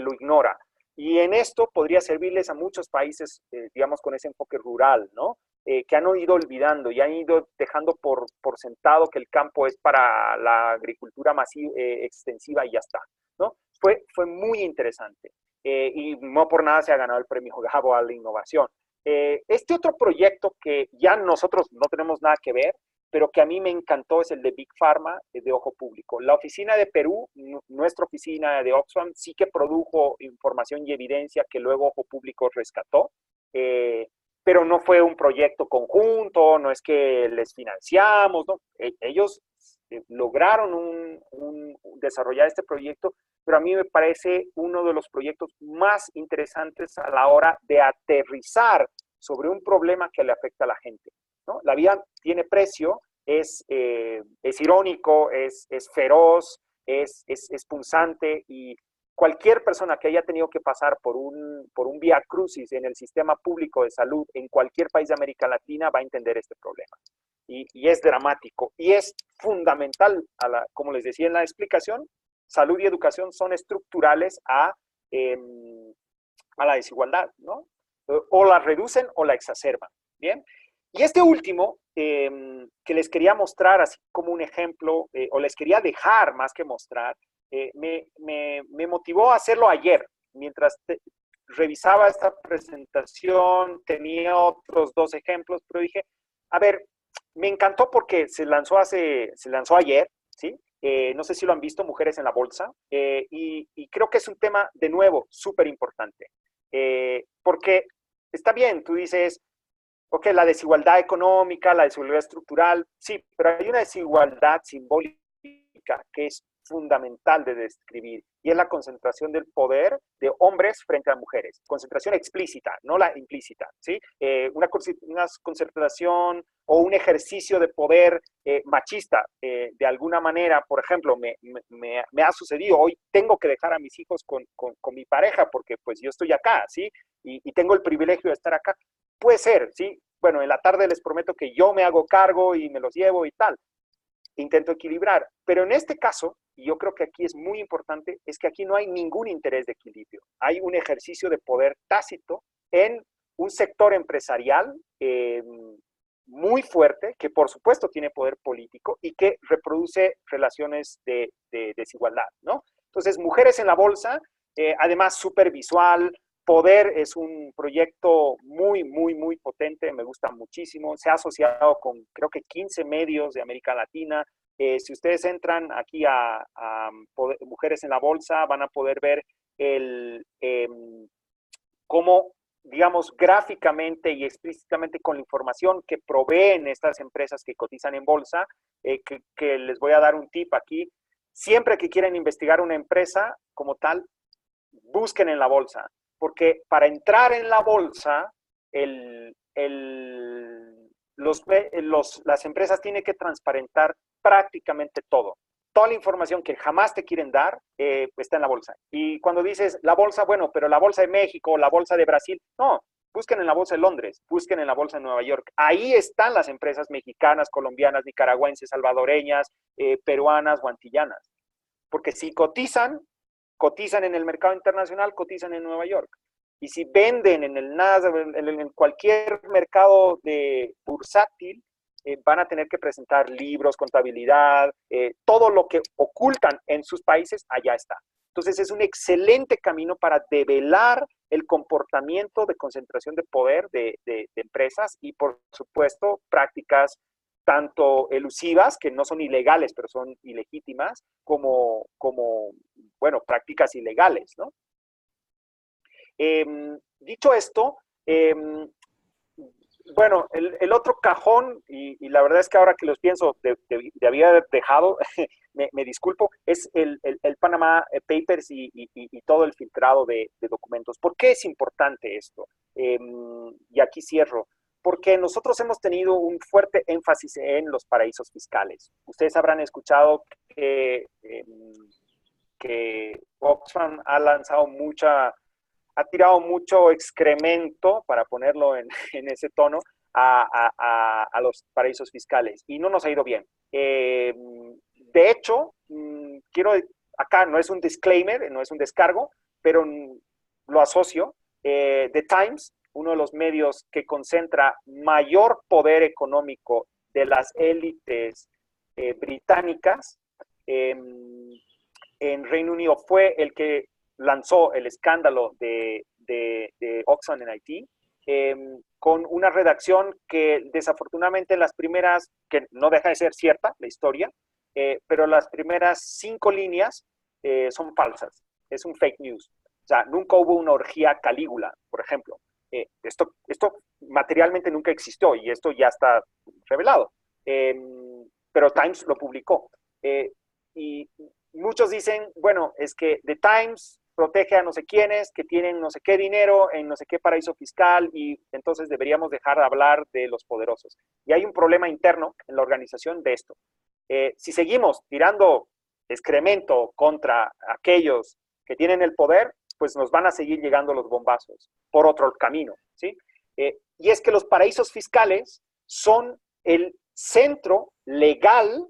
lo ignora. Y en esto podría servirles a muchos países, digamos, con ese enfoque rural, ¿no? Que han ido olvidando y han ido dejando por sentado que el campo es para la agricultura masiva, extensiva y ya está, ¿no? Fue muy interesante. Y no por nada se ha ganado el premio Gabo a la innovación. Este otro proyecto que ya nosotros no tenemos nada que ver, pero que a mí me encantó, es el de Big Pharma, de Ojo Público. La oficina de Perú, nuestra oficina de Oxfam, sí que produjo información y evidencia que luego Ojo Público rescató, pero no fue un proyecto conjunto, no es que les financiamos, ¿no? Ellos lograron desarrollar este proyecto, pero a mí me parece uno de los proyectos más interesantes a la hora de aterrizar sobre un problema que le afecta a la gente, ¿no? La vida tiene precio, es irónico, es feroz, es punzante, y cualquier persona que haya tenido que pasar por un vía crucis en el sistema público de salud en cualquier país de América Latina va a entender este problema. Y es dramático, y es fundamental, como les decía en la explicación, salud y educación son estructurales a la desigualdad, ¿no? O la reducen o la exacerban, ¿bien? Y este último, que les quería mostrar así como un ejemplo, o les quería dejar más que mostrar, me motivó a hacerlo ayer, mientras revisaba esta presentación, tenía otros dos ejemplos, pero dije, a ver, me encantó porque se lanzó ayer, ¿sí? No sé si lo han visto, Mujeres en la Bolsa, y creo que es un tema, de nuevo, súper importante, porque está bien, tú dices, ok, la desigualdad económica, la desigualdad estructural, sí, pero hay una desigualdad simbólica que es fundamental de describir, y es la concentración del poder de hombres frente a mujeres. Concentración explícita, no la implícita, ¿sí? Una concentración o un ejercicio de poder machista, de alguna manera. Por ejemplo, me ha sucedido, hoy tengo que dejar a mis hijos con mi pareja porque pues yo estoy acá, ¿sí? Y tengo el privilegio de estar acá. Puede ser, ¿sí? Bueno, en la tarde les prometo que yo me hago cargo y me los llevo y tal. Intento equilibrar, pero en este caso, y yo creo que aquí es muy importante, es que aquí no hay ningún interés de equilibrio. Hay un ejercicio de poder tácito en un sector empresarial muy fuerte, que por supuesto tiene poder político y que reproduce relaciones de desigualdad, ¿no? Entonces, Mujeres en la Bolsa, además súper visual. Poder es un proyecto muy, muy, muy potente, me gusta muchísimo. Se ha asociado con, creo que 15 medios de América Latina. Si ustedes entran aquí a Mujeres en la Bolsa, van a poder ver cómo, digamos, gráficamente y explícitamente con la información que proveen estas empresas que cotizan en bolsa, que les voy a dar un tip aquí. Siempre que quieren investigar una empresa como tal, busquen en la bolsa, porque para entrar en la bolsa, las empresas tienen que transparentar prácticamente todo. Toda la información que jamás te quieren dar está en la bolsa. Y cuando dices la bolsa, bueno, pero la bolsa de México, la bolsa de Brasil, no, busquen en la bolsa de Londres, busquen en la bolsa de Nueva York. Ahí están las empresas mexicanas, colombianas, nicaragüenses, salvadoreñas, peruanas o antillanas. Porque si cotizan en el mercado internacional, cotizan en Nueva York. Y si venden en el Nasdaq, en cualquier mercado de bursátil, van a tener que presentar libros, contabilidad, todo lo que ocultan en sus países, allá está. Entonces es un excelente camino para develar el comportamiento de concentración de poder de empresas y, por supuesto, prácticas tanto elusivas, que no son ilegales, pero son ilegítimas, como bueno, prácticas ilegales, ¿no? Dicho esto, bueno, el otro cajón, y la verdad es que ahora que los pienso, había haber dejado, me disculpo, es el Panama Papers y todo el filtrado de documentos. ¿Por qué es importante esto? Y aquí cierro. Porque nosotros hemos tenido un fuerte énfasis en los paraísos fiscales. Ustedes habrán escuchado que Oxfam ha tirado mucho excremento, para ponerlo en ese tono, a los paraísos fiscales, y no nos ha ido bien. De hecho, acá no es un disclaimer, no es un descargo, pero lo asocio. The Times, uno de los medios que concentra mayor poder económico de las élites británicas, en Reino Unido, fue el que lanzó el escándalo de Oxfam en Haití, con una redacción que desafortunadamente las primeras, que no deja de ser cierta la historia, pero las primeras 5 líneas son falsas, es un fake news. O sea, nunca hubo una orgía Calígula, por ejemplo. Esto materialmente nunca existió y esto ya está revelado. Pero Times lo publicó. Y muchos dicen, bueno, es que The Times protege a no sé quiénes que tienen no sé qué dinero en no sé qué paraíso fiscal y entonces deberíamos dejar de hablar de los poderosos. Y hay un problema interno en la organización de esto. Si seguimos tirando excremento contra aquellos que tienen el poder, pues nos van a seguir llegando los bombazos por otro camino, ¿sí? Y es que los paraísos fiscales son el centro legal,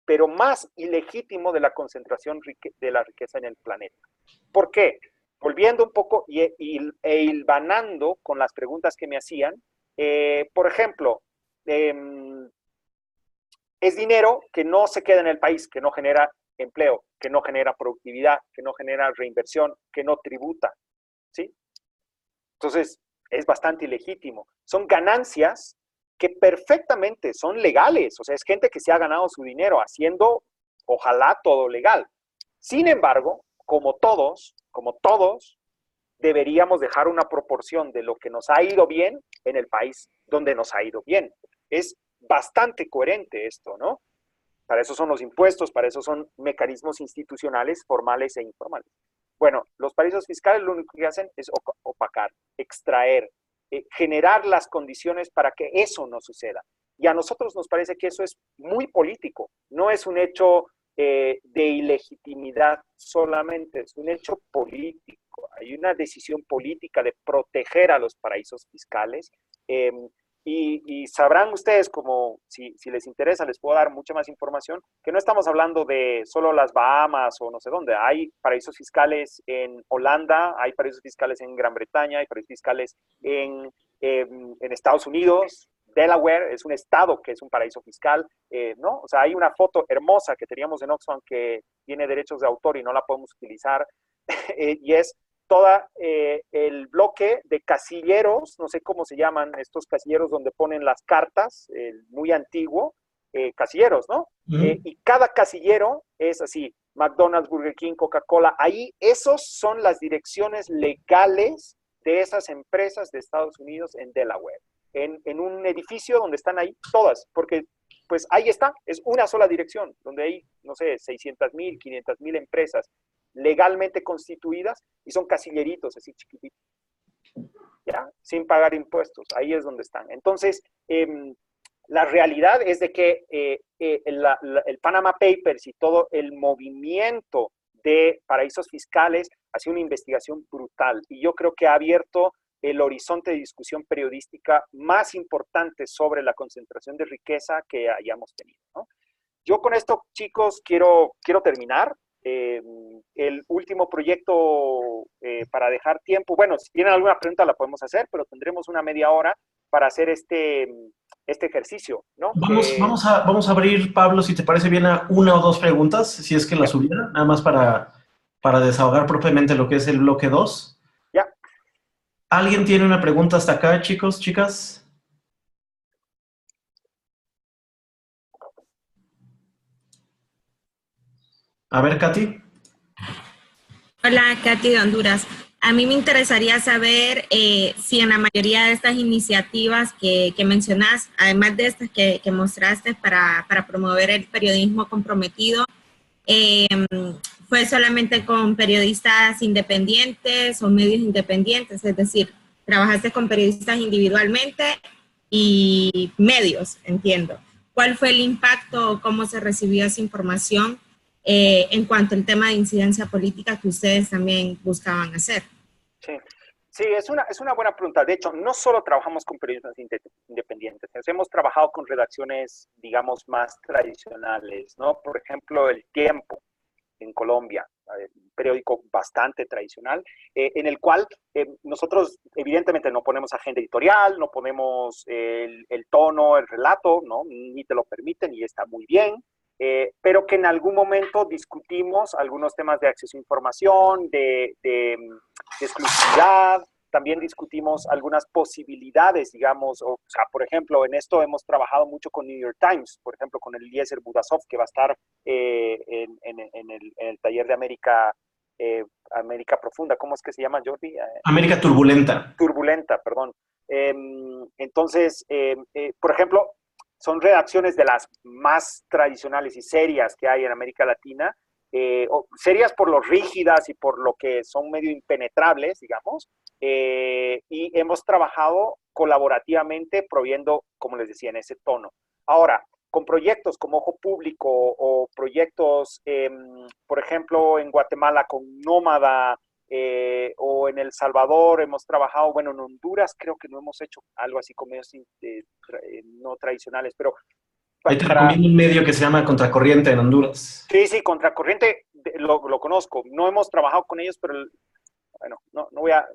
pero más ilegítimo de la concentración de la riqueza en el planeta. ¿Por qué? Volviendo un poco e hilvanando con las preguntas que me hacían, por ejemplo, es dinero que no se queda en el país, que no genera empleo, que no genera productividad, que no genera reinversión, que no tributa, ¿sí? Entonces, es bastante ilegítimo. Son ganancias que perfectamente son legales, o sea, es gente que se ha ganado su dinero haciendo, ojalá, todo legal. Sin embargo, como todos, deberíamos dejar una proporción de lo que nos ha ido bien en el país donde nos ha ido bien. Es bastante coherente esto, ¿no? Para eso son los impuestos, para eso son mecanismos institucionales formales e informales. Bueno, los paraísos fiscales lo único que hacen es opacar, extraer, generar las condiciones para que eso no suceda. Y a nosotros nos parece que eso es muy político, no es un hecho de ilegitimidad solamente, es un hecho político. Hay una decisión política de proteger a los paraísos fiscales, Y sabrán ustedes, como si les interesa, les puedo dar mucha más información, que no estamos hablando de solo las Bahamas o no sé dónde. Hay paraísos fiscales en Holanda, hay paraísos fiscales en Gran Bretaña, hay paraísos fiscales en Estados Unidos. Delaware es un estado que es un paraíso fiscal, ¿no? O sea, hay una foto hermosa que teníamos en Oxfam que tiene derechos de autor y no la podemos utilizar, y es toda el bloque de casilleros, no sé cómo se llaman estos casilleros donde ponen las cartas, muy antiguo, casilleros, ¿no? Y cada casillero es así, McDonald's, Burger King, Coca-Cola, ahí esos son las direcciones legales de esas empresas de Estados Unidos en Delaware, en un edificio donde están ahí todas, porque pues ahí está, es una sola dirección, donde hay, no sé, 600,000, 500,000 empresas legalmente constituidas y son casilleritos así chiquititos, ¿ya? Sin pagar impuestos, ahí es donde están. Entonces, la realidad es de que el Panama Papers y todo el movimiento de paraísos fiscales ha sido una investigación brutal y yo creo que ha abierto el horizonte de discusión periodística más importante sobre la concentración de riqueza que hayamos tenido, ¿no? Yo con esto, chicos, quiero terminar. El último proyecto para dejar tiempo, bueno, si tienen alguna pregunta la podemos hacer, pero tendremos una media hora para hacer este ejercicio, ¿no? Vamos a abrir, Pablo, si te parece bien, a una o dos preguntas, si es que las hubiera, nada más para desahogar propiamente lo que es el bloque 2. Ya. ¿Alguien tiene una pregunta hasta acá, chicos, chicas? A ver, Katy. Hola, Katy de Honduras. A mí me interesaría saber si en la mayoría de estas iniciativas que mencionas, además de estas que mostraste para promover el periodismo comprometido, fue solamente con periodistas independientes o medios independientes, es decir, trabajaste con periodistas individualmente y medios, entiendo. ¿Cuál fue el impacto o cómo se recibió esa información en cuanto al tema de incidencia política que ustedes también buscaban hacer? Sí, es una buena pregunta. De hecho, no solo trabajamos con periodistas independientes, hemos trabajado con redacciones, digamos, más tradicionales, ¿no? Por ejemplo, El Tiempo en Colombia, un periódico bastante tradicional, en el cual nosotros evidentemente no ponemos agenda editorial, no ponemos el tono, el relato, ¿no? Ni te lo permiten y está muy bien. Pero que en algún momento discutimos algunos temas de acceso a información, de exclusividad, también discutimos algunas posibilidades, digamos, o sea, por ejemplo, en esto hemos trabajado mucho con New York Times, por ejemplo, con el Eliezer Budasov, que va a estar en el taller de América Profunda. ¿Cómo es que se llama, Jordi? América Turbulenta. Turbulenta, perdón. Entonces, por ejemplo, son redacciones de las más tradicionales y serias que hay en América Latina, serias por lo rígidas y por lo que son medio impenetrables, digamos, y hemos trabajado colaborativamente proviendo, como les decía, en ese tono. Ahora, con proyectos como Ojo Público o proyectos, por ejemplo, en Guatemala con Nómada, o en El Salvador hemos trabajado, bueno, en Honduras creo que no hemos hecho algo así con medios no tradicionales, pero... Ahí te recomiendo un medio que se llama Contracorriente en Honduras. Sí, Contracorriente lo conozco, no hemos trabajado con ellos, pero bueno, no voy a...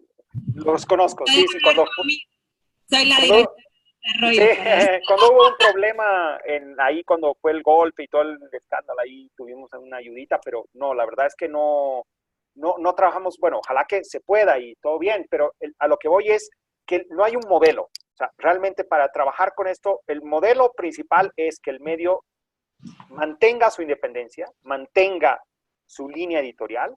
Los conozco, sí, cuando... Soy la directora. Cuando hubo un problema ahí, cuando fue el golpe y todo el escándalo, ahí tuvimos una ayudita, pero no, la verdad es que no trabajamos, bueno, ojalá que se pueda y todo bien, pero a lo que voy es que no hay un modelo. O sea, realmente para trabajar con esto, el modelo principal es que el medio mantenga su independencia, mantenga su línea editorial,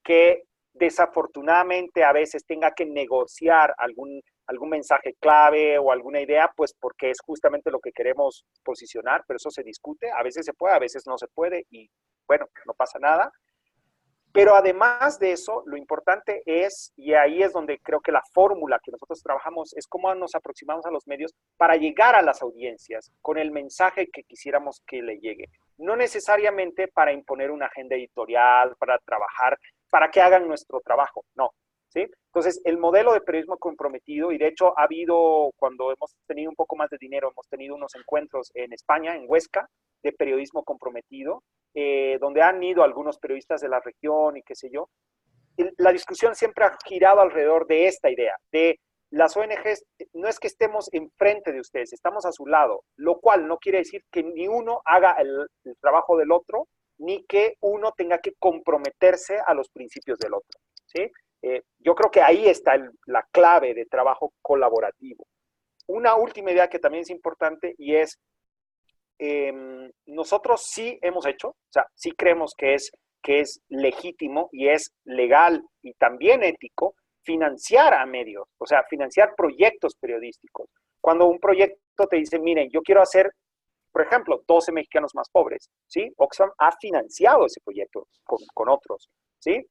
que desafortunadamente a veces tenga que negociar algún mensaje clave o alguna idea, pues porque es justamente lo que queremos posicionar, pero eso se discute, a veces se puede, a veces no se puede y bueno, no pasa nada. Pero además de eso, lo importante es, y ahí es donde creo que la fórmula que nosotros trabajamos es cómo nos aproximamos a los medios para llegar a las audiencias con el mensaje que quisiéramos que le llegue. No necesariamente para imponer una agenda editorial, para trabajar, para que hagan nuestro trabajo, no, ¿sí? Entonces, el modelo de periodismo comprometido, y de hecho ha habido, cuando hemos tenido un poco más de dinero, hemos tenido unos encuentros en España, en Huesca, de periodismo comprometido, donde han ido algunos periodistas de la región y qué sé yo. La discusión siempre ha girado alrededor de esta idea, de las ONGs, no es que estemos enfrente de ustedes, estamos a su lado, lo cual no quiere decir que ni uno haga el trabajo del otro, ni que uno tenga que comprometerse a los principios del otro, ¿sí? Yo creo que ahí está la clave de trabajo colaborativo. Una última idea que también es importante y es, nosotros sí hemos hecho, o sea, sí creemos que es legítimo y es legal y también ético financiar a medios, o sea, financiar proyectos periodísticos. Cuando un proyecto te dice, miren, yo quiero hacer, por ejemplo, 12 mexicanos más pobres, ¿sí? Oxfam ha financiado ese proyecto con otros, ¿sí?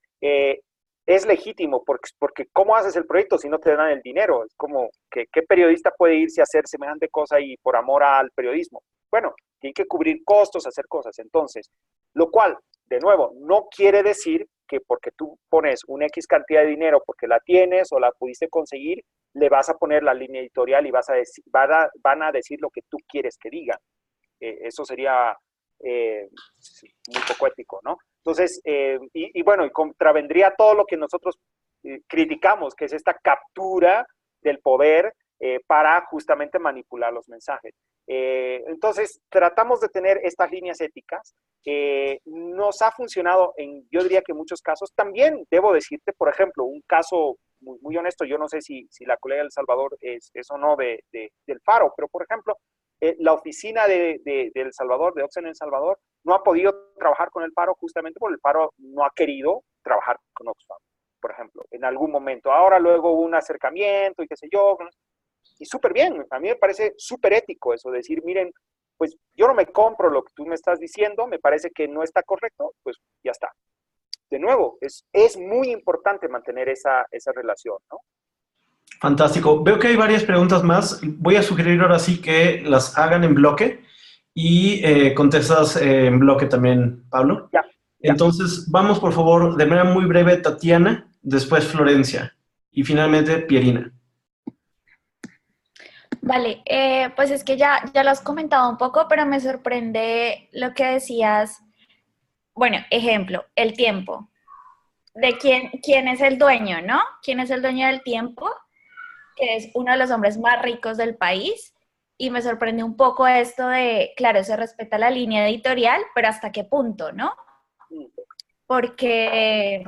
Es legítimo porque ¿cómo haces el proyecto si no te dan el dinero? Es como, ¿qué periodista puede irse a hacer semejante cosa y por amor al periodismo? Bueno, tiene que cubrir costos, hacer cosas. Entonces, lo cual, de nuevo, no quiere decir que porque tú pones una X cantidad de dinero porque la tienes o la pudiste conseguir, le vas a poner la línea editorial y van a decir lo que tú quieres que digan. Eso sería muy poco ético, ¿no? Entonces, y bueno, y contravendría todo lo que nosotros criticamos, que es esta captura del poder para justamente manipular los mensajes. Entonces, tratamos de tener estas líneas éticas. Nos ha funcionado yo diría que en muchos casos. También debo decirte, por ejemplo, un caso muy, muy honesto, yo no sé si la colega de El Salvador es o no del Faro, pero por ejemplo, la oficina de El Salvador, de Oxfam en El Salvador, no ha podido trabajar con el Faro justamente porque el Faro no ha querido trabajar con Oxfam, por ejemplo, en algún momento. Ahora luego hubo un acercamiento y qué sé yo, y súper bien. A mí me parece súper ético eso, decir, miren, pues yo no me compro lo que tú me estás diciendo, me parece que no está correcto, pues ya está. De nuevo, es muy importante mantener esa relación, ¿no? Fantástico. Veo que hay varias preguntas más. Voy a sugerir ahora sí que las hagan en bloque y contestas en bloque también, Pablo. Ya. Entonces, vamos por favor, de manera muy breve, Tatiana, después Florencia y finalmente Pierina. Vale, pues es que ya lo has comentado un poco, pero me sorprende lo que decías. Bueno, ejemplo, el tiempo. ¿De quién es el dueño, no? ¿Quién es el dueño del tiempo? Que es uno de los hombres más ricos del país. Y me sorprende un poco esto de, claro, se respeta la línea editorial, pero ¿hasta qué punto, no? Porque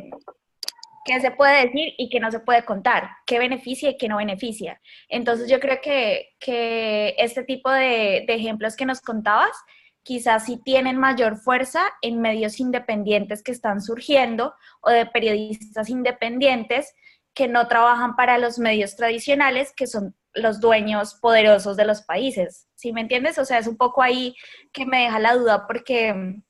qué se puede decir y qué no se puede contar, qué beneficia y qué no beneficia. Entonces yo creo que este tipo de ejemplos que nos contabas quizás sí tienen mayor fuerza en medios independientes que están surgiendo o de periodistas independientes que no trabajan para los medios tradicionales, que son los dueños poderosos de los países. ¿Sí me entiendes? O sea, es un poco ahí que me deja la duda porque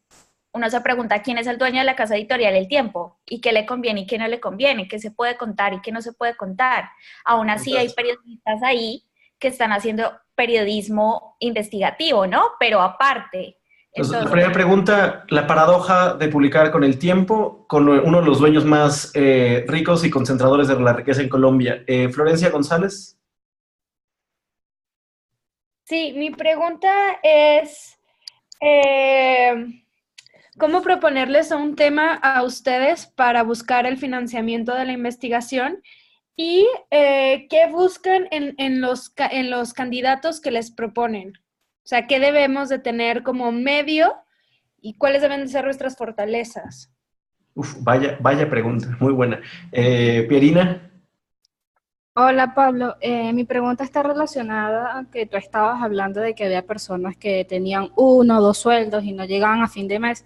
uno se pregunta quién es el dueño de la casa editorial El Tiempo y qué le conviene y qué no le conviene, qué se puede contar y qué no se puede contar. Aún así hay periodistas ahí que están haciendo periodismo investigativo, ¿no? Pero aparte. Entonces, la primera pregunta, la paradoja de publicar con El Tiempo, con uno de los dueños más ricos y concentradores de la riqueza en Colombia. Florencia González. Sí, mi pregunta es, ¿cómo proponerles un tema a ustedes para buscar el financiamiento de la investigación? ¿Y qué buscan en los candidatos que les proponen? O sea, ¿qué debemos de tener como medio y cuáles deben de ser nuestras fortalezas? Uf, vaya pregunta, muy buena. Pierina. Hola Pablo, mi pregunta está relacionada a que tú estabas hablando de que había personas que tenían 1 o 2 sueldos y no llegaban a fin de mes,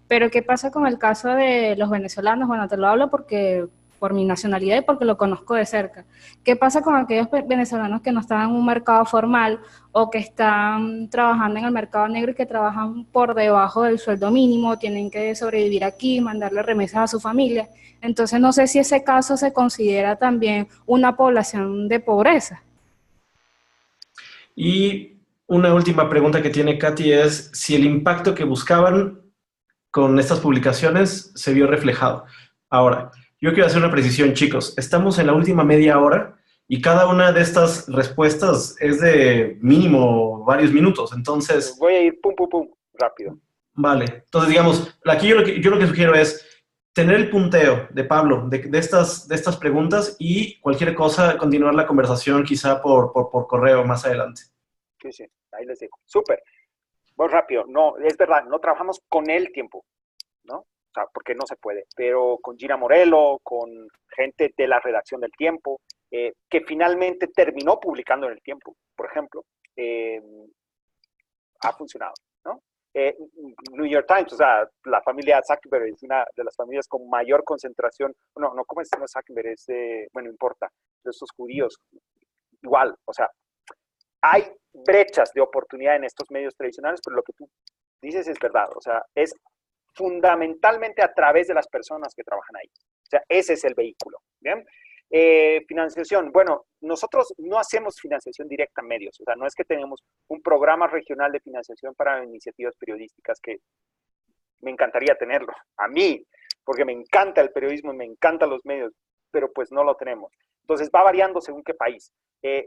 pero ¿qué pasa con el caso de los venezolanos? Bueno, te lo hablo por mi nacionalidad y porque lo conozco de cerca. ¿Qué pasa con aquellos venezolanos que no están en un mercado formal o que están trabajando en el mercado negro y que trabajan por debajo del sueldo mínimo, tienen que sobrevivir aquí, mandarle remesas a su familia? Entonces no sé si ese caso se considera también una población de pobreza. Y una última pregunta que tiene Katy es si el impacto que buscaban con estas publicaciones se vio reflejado. Ahora, Yo quiero hacer una precisión, chicos. Estamos en la última media hora y cada una de estas respuestas es de mínimo varios minutos. Entonces, voy a ir pum, pum, pum, rápido. vale. Entonces, digamos, aquí yo lo que sugiero es tener el punteo de Pablo de estas preguntas y cualquier cosa, continuar la conversación quizá por correo más adelante. Sí, sí, ahí les digo. Súper. Voy rápido. No, es verdad, no trabajamos con el tiempo, ¿no? O sea, porque no se puede. Pero con Gina Morello, con gente de la redacción del Tiempo, que finalmente terminó publicando en el Tiempo, por ejemplo, ha funcionado, ¿no? New York Times, o sea, la familia Zuckerberg es una de las familias con mayor concentración, no, ¿cómo es Zuckerberg? Es bueno, importa, de estos judíos, igual, o sea, hay brechas de oportunidad en estos medios tradicionales, pero lo que tú dices es verdad, o sea, es fundamentalmente a través de las personas que trabajan ahí, o sea, ese es el vehículo, ¿bien? Financiación, bueno, nosotros no hacemos financiación directa a medios, o sea, no es que tenemos un programa regional de financiación para iniciativas periodísticas, que me encantaría tenerlo, a mí, porque me encanta el periodismo y me encantan los medios, pero pues no lo tenemos. Entonces va variando según qué país.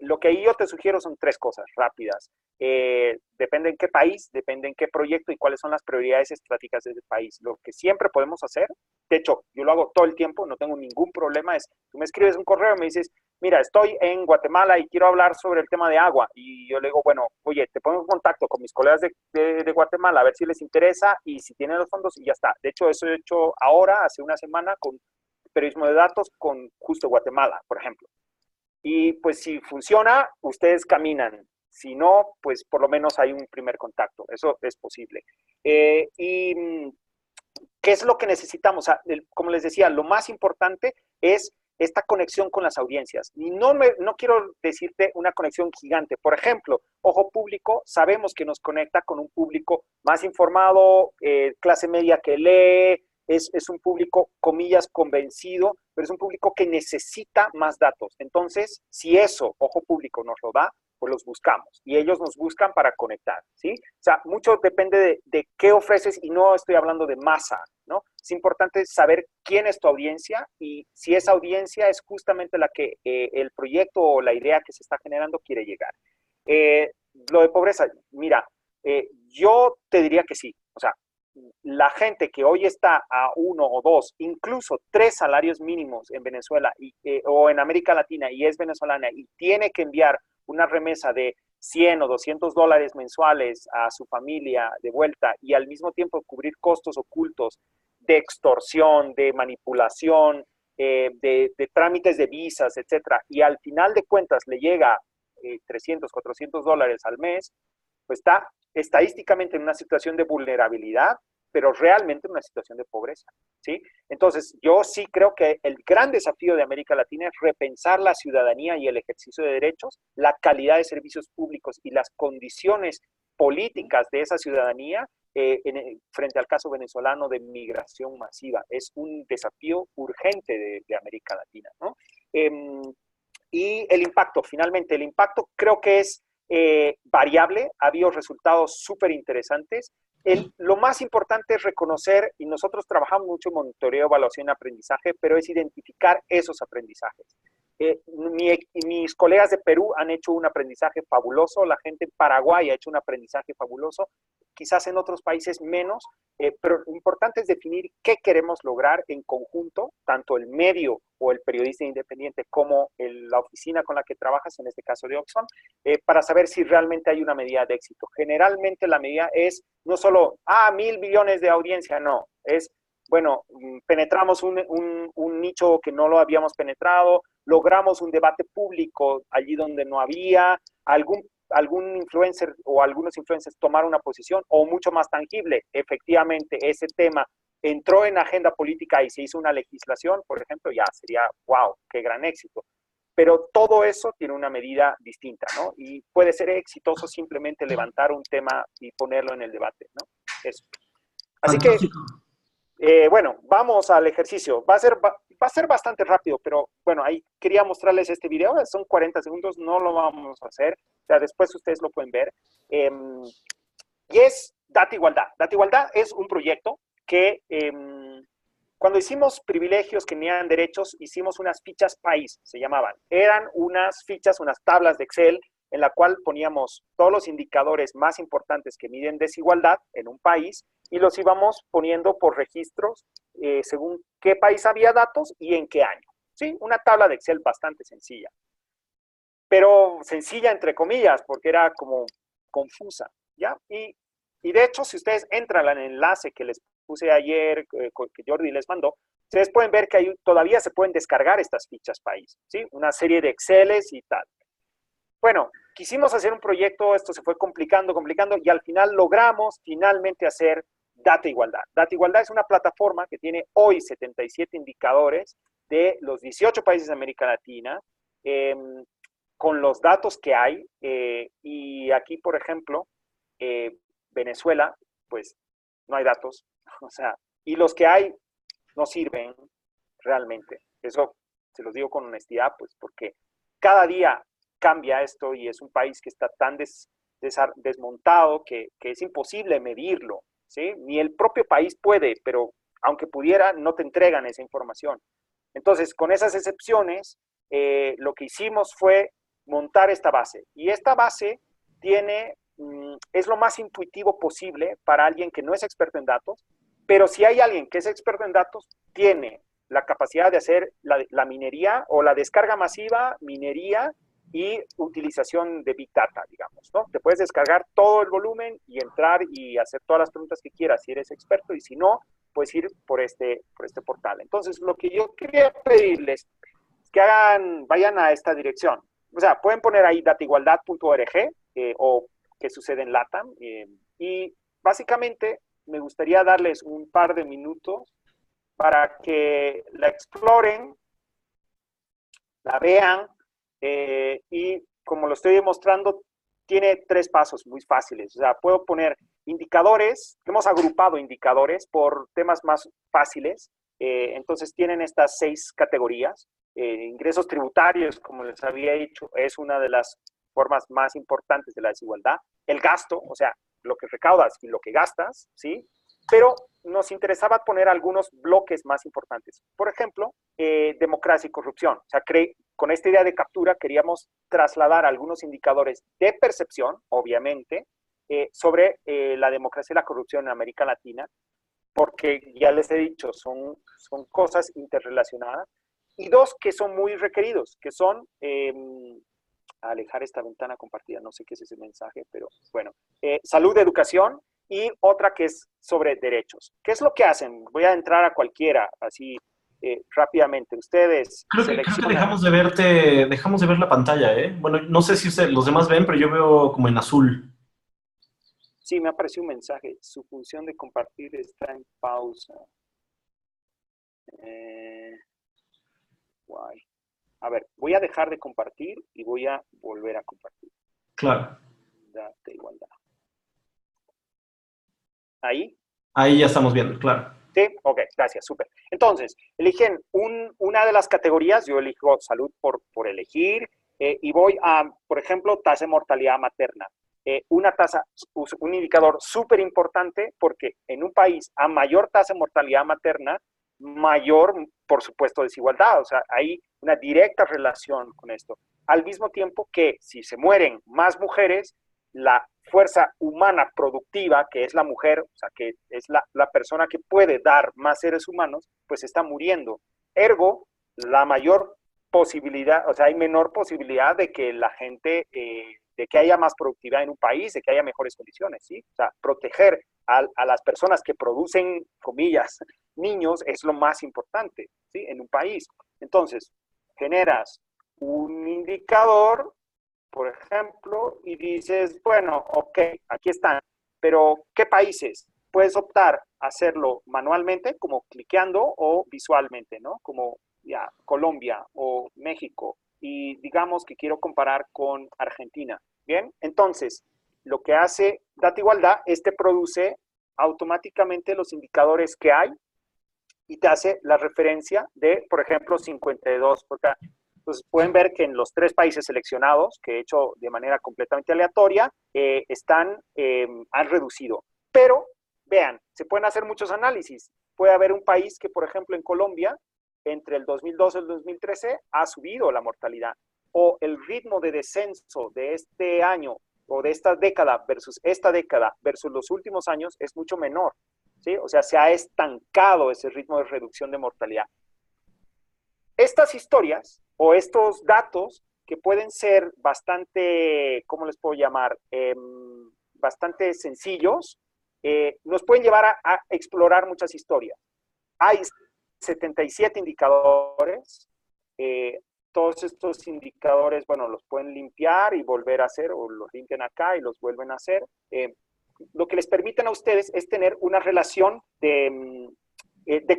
Lo que ahí yo te sugiero son 3 cosas rápidas. Depende en qué país, depende en qué proyecto y cuáles son las prioridades estratégicas de ese país. Lo que siempre podemos hacer, de hecho, yo lo hago todo el tiempo, no tengo ningún problema, es, tú me escribes un correo y me dices, mira, estoy en Guatemala y quiero hablar sobre el tema de agua. Y yo le digo, bueno, oye, te pongo en contacto con mis colegas de Guatemala a ver si les interesa y si tienen los fondos y ya está. De hecho, eso he hecho ahora, hace una semana, con periodismo de datos con justo Guatemala, por ejemplo. Y pues si funciona, ustedes caminan. Si no, pues por lo menos hay un primer contacto. Eso es posible. ¿Y qué es lo que necesitamos? O sea, como les decía, lo más importante es esta conexión con las audiencias. Y no quiero decirte una conexión gigante. Por ejemplo, Ojo Público, sabemos que nos conecta con un público más informado, clase media que lee, es un público, comillas, convencido, pero es un público que necesita más datos. Entonces, si eso, Ojo Público, nos lo da, pues los buscamos. Y ellos nos buscan para conectar, ¿sí? O sea, mucho depende de qué ofreces y no estoy hablando de masa, ¿no? Es importante saber quién es tu audiencia y si esa audiencia es justamente la que el proyecto o la idea que se está generando quiere llegar. Lo de pobreza, mira, yo te diría que sí. O sea, la gente que hoy está a 1 o 2, incluso 3 salarios mínimos en Venezuela o en América Latina y es venezolana y tiene que enviar una remesa de 100 o 200 dólares mensuales a su familia de vuelta y al mismo tiempo cubrir costos ocultos de extorsión, de manipulación, de trámites de visas, etcétera, y al final de cuentas le llega 300, 400 dólares al mes, pues está estadísticamente en una situación de vulnerabilidad, pero realmente en una situación de pobreza, ¿sí? Entonces, yo sí creo que el gran desafío de América Latina es repensar la ciudadanía y el ejercicio de derechos, la calidad de servicios públicos y las condiciones políticas de esa ciudadanía frente al caso venezolano de migración masiva. Es un desafío urgente de América Latina, ¿no? Y el impacto, finalmente, el impacto creo que es variable, ha habido resultados súper interesantes. Lo más importante es reconocer, y nosotros trabajamos mucho en monitoreo, evaluación y aprendizaje, pero es identificar esos aprendizajes. Mis colegas de Perú han hecho un aprendizaje fabuloso, la gente en Paraguay ha hecho un aprendizaje fabuloso, quizás en otros países menos, pero lo importante es definir qué queremos lograr en conjunto, tanto el medio o el periodista independiente como la oficina con la que trabajas, en este caso de Oxfam, para saber si realmente hay una medida de éxito. Generalmente la medida es no solo, 1.000 billones de audiencia, no, es, bueno, penetramos un nicho que no lo habíamos penetrado, logramos un debate público allí donde no había, algún influencer o algunos influencers tomaron una posición, o mucho más tangible, efectivamente ese tema entró en agenda política y se hizo una legislación, por ejemplo, ya sería, wow, qué gran éxito. Pero todo eso tiene una medida distinta, ¿no? Y puede ser exitoso simplemente levantar un tema y ponerlo en el debate, ¿no? Eso. Así que, bueno, vamos al ejercicio. Va a ser bastante rápido, pero bueno, ahí quería mostrarles este video. Son 40 segundos, no lo vamos a hacer. O sea, después ustedes lo pueden ver. Y es Data Igualdad. Data Igualdad es un proyecto que cuando decimos privilegios que niegan derechos, hicimos unas fichas país, se llamaban. Eran unas fichas, unas tablas de Excel en la cual poníamos todos los indicadores más importantes que miden desigualdad en un país y los íbamos poniendo por registros según qué país había datos y en qué año. ¿Sí? Una tabla de Excel bastante sencilla. Pero sencilla entre comillas, porque era como confusa, ¿ya? Y de hecho, si ustedes entran al enlace que les puse ayer, que Jordi les mandó, ustedes pueden ver que ahí todavía se pueden descargar estas fichas país, ¿sí? Una serie de Exceles y tal. Bueno, quisimos hacer un proyecto, esto se fue complicando, y al final logramos finalmente hacer Data Igualdad. Data Igualdad es una plataforma que tiene hoy 77 indicadores de los 18 países de América Latina, con los datos que hay, y aquí, por ejemplo, Venezuela, pues no hay datos, o sea, y los que hay no sirven realmente. Eso se los digo con honestidad, pues porque cada día cambia esto y es un país que está tan desmontado que es imposible medirlo, ¿sí? Ni el propio país puede, pero aunque pudiera, no te entregan esa información. Entonces, con esas excepciones, lo que hicimos fue montar esta base. Y esta base es lo más intuitivo posible para alguien que no es experto en datos, pero si hay alguien que es experto en datos, tiene la capacidad de hacer la minería o la descarga masiva, minería y utilización de Big Data, digamos, ¿no? Te puedes descargar todo el volumen y entrar y hacer todas las preguntas que quieras si eres experto, y si no, puedes ir por este portal. Entonces, lo que yo quería pedirles es que vayan a esta dirección. O sea, pueden poner ahí dataigualdad.org o qué sucede en LATAM. Y básicamente me gustaría darles un par de minutos para que la exploren, la vean, y como lo estoy demostrando, tiene 3 pasos muy fáciles. O sea, puedo poner indicadores, hemos agrupado indicadores por temas más fáciles. Entonces tienen estas 6 categorías. Ingresos tributarios, como les había dicho, es una de las formas más importantes de la desigualdad. El gasto, o sea, lo que recaudas y lo que gastas, ¿sí? Pero nos interesaba poner algunos bloques más importantes. Por ejemplo, democracia y corrupción. O sea, con esta idea de captura queríamos trasladar algunos indicadores de percepción, obviamente, sobre la democracia y la corrupción en América Latina, porque ya les he dicho, son cosas interrelacionadas. Y 2 que son muy requeridos, que son, alejar esta ventana compartida, no sé qué es ese mensaje, pero bueno, salud, educación, y otra que es sobre derechos. ¿Qué es lo que hacen? Voy a entrar a cualquiera, así rápidamente. Ustedes Creo que dejamos de ver la pantalla, ¿eh? Bueno, no sé si los demás ven, pero yo veo como en azul. Sí, me apareció un mensaje. Su función de compartir está en pausa. Guay. A ver, voy a dejar de compartir y voy a volver a compartir. Claro. Date igualdad. ¿Ahí? Ahí ya estamos viendo, claro. Sí, ok, gracias, súper. Entonces, eligen una de las categorías, yo elijo salud por elegir, y voy a, por ejemplo, tasa de mortalidad materna. Un indicador súper importante porque en un país a mayor tasa de mortalidad materna, mayor, por supuesto, desigualdad. O sea, hay una directa relación con esto. Al mismo tiempo que si se mueren más mujeres, la fuerza humana productiva, que es la mujer, o sea, que es la persona que puede dar más seres humanos, pues está muriendo. Ergo, la mayor posibilidad, o sea, hay menor posibilidad de que la gente, de que haya más productividad en un país, de que haya mejores condiciones, ¿sí? O sea, proteger a las personas que producen, comillas, niños es lo más importante, ¿sí? En un país. Entonces, generas un indicador, por ejemplo, y dices, bueno, ok, aquí están, pero ¿qué países? Puedes optar a hacerlo manualmente, como cliqueando, o visualmente, ¿no? Como ya Colombia o México, y digamos que quiero comparar con Argentina, ¿bien? Entonces, lo que hace Data Igualdad es te produce automáticamente los indicadores que hay y te hace la referencia de, por ejemplo, 52 por acá. Entonces, pueden ver que en los 3 países seleccionados, que he hecho de manera completamente aleatoria, han reducido. Pero, vean, se pueden hacer muchos análisis. puede haber un país que, por ejemplo, en Colombia, entre el 2012 y el 2013, ha subido la mortalidad. O el ritmo de descenso de este año o de esta década versus los últimos años es mucho menor, ¿sí? O sea, se ha estancado ese ritmo de reducción de mortalidad. Estas historias o estos datos que pueden ser bastante, ¿cómo les puedo llamar? Bastante sencillos, nos pueden llevar a explorar muchas historias. Hay 77 indicadores, todos estos indicadores, bueno, los pueden limpiar y volver a hacer, o los limpian acá y los vuelven a hacer. Lo que les permiten a ustedes es tener una relación de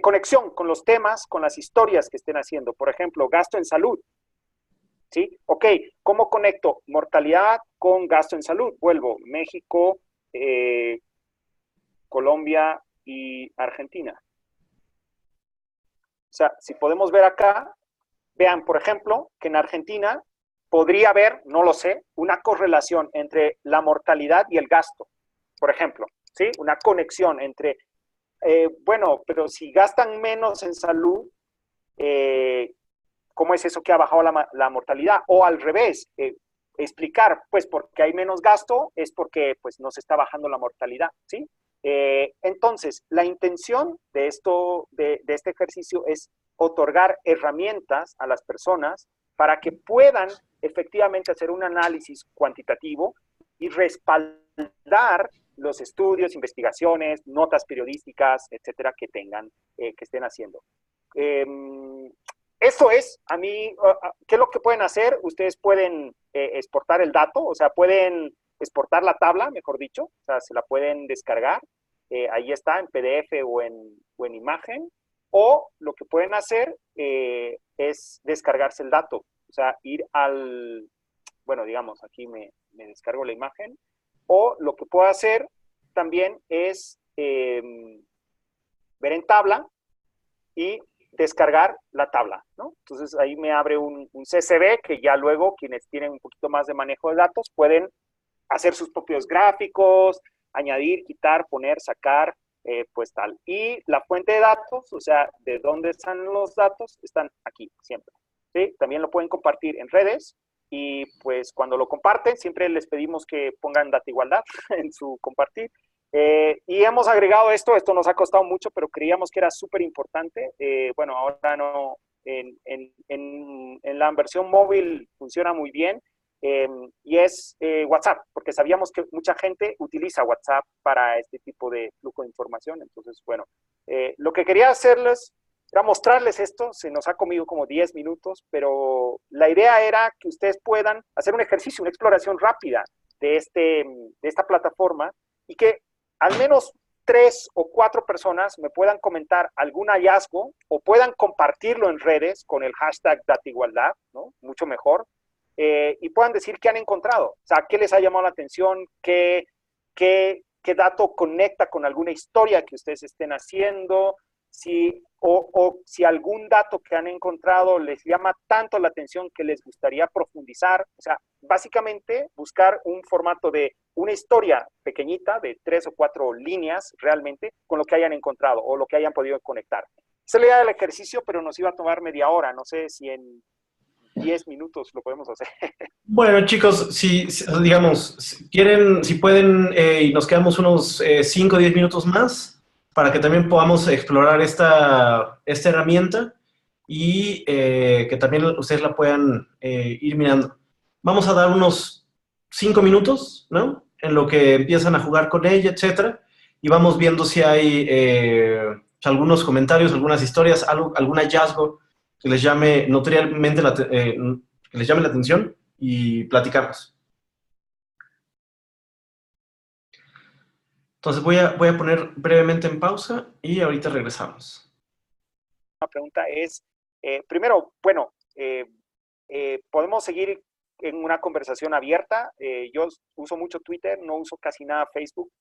conexión con los temas, con las historias que estén haciendo. Por ejemplo, gasto en salud. ¿Sí? Ok, ¿cómo conecto mortalidad con gasto en salud? Vuelvo, México, Colombia y Argentina. O sea, si podemos ver acá, vean, por ejemplo, que en Argentina podría haber, no lo sé, una correlación entre la mortalidad y el gasto, por ejemplo, ¿sí? Una conexión entre, bueno, pero si gastan menos en salud, ¿cómo es eso que ha bajado la mortalidad? O al revés, explicar, pues, porque hay menos gasto, es porque, pues, no se está bajando la mortalidad, ¿sí? Entonces, la intención de este ejercicio es otorgar herramientas a las personas para que puedan efectivamente hacer un análisis cuantitativo y respaldar los estudios, investigaciones, notas periodísticas, etcétera, que tengan, que estén haciendo. Eso es, a mí, ¿qué es lo que pueden hacer? Ustedes pueden exportar el dato, o sea, pueden exportar la tabla, mejor dicho, o sea, se la pueden descargar, ahí está, en PDF o en imagen, o lo que pueden hacer es descargarse el dato, o sea, ir al, bueno, digamos, aquí me descargo la imagen, o lo que puedo hacer también es ver en tabla y descargar la tabla, ¿no? Entonces ahí me abre un CSV que ya luego quienes tienen un poquito más de manejo de datos pueden hacer sus propios gráficos, añadir, quitar, poner, sacar, pues tal. Y la fuente de datos, o sea, de dónde están los datos, están aquí siempre, ¿sí? También lo pueden compartir en redes y pues cuando lo comparten siempre les pedimos que pongan data igualdad en su compartir. Y hemos agregado esto nos ha costado mucho, pero creíamos que era súper importante. Bueno, ahora no, en la versión móvil funciona muy bien, y es WhatsApp, porque sabíamos que mucha gente utiliza WhatsApp para este tipo de flujo de información. Entonces, bueno, lo que quería hacerles era mostrarles esto. Se nos ha comido como 10 minutos, pero la idea era que ustedes puedan hacer un ejercicio, una exploración rápida de esta plataforma y que al menos 3 o 4 personas me puedan comentar algún hallazgo o puedan compartirlo en redes con el hashtag DataIgualdad, ¿no? Mucho mejor, y puedan decir qué han encontrado, o sea, qué les ha llamado la atención, qué dato conecta con alguna historia que ustedes estén haciendo, o si algún dato que han encontrado les llama tanto la atención que les gustaría profundizar. O sea, básicamente buscar un formato de una historia pequeñita de 3 o 4 líneas realmente con lo que hayan encontrado o lo que hayan podido conectar. Esa es la idea del ejercicio, pero nos iba a tomar media hora. No sé si en 10 minutos lo podemos hacer. Bueno, chicos, digamos, si quieren, si pueden, y nos quedamos unos 5 o 10 minutos más para que también podamos explorar esta herramienta y que también ustedes la puedan ir mirando. Vamos a dar unos 5 minutos, ¿no? En lo que empiezan a jugar con ella, etcétera, y vamos viendo si hay algunos comentarios, algunas historias, algún hallazgo que les llame notoriamente que les llame la atención y platicamos. Entonces voy a poner brevemente en pausa y ahorita regresamos. La pregunta es, primero, bueno, podemos seguir en una conversación abierta. Yo uso mucho Twitter, no uso casi nada Facebook,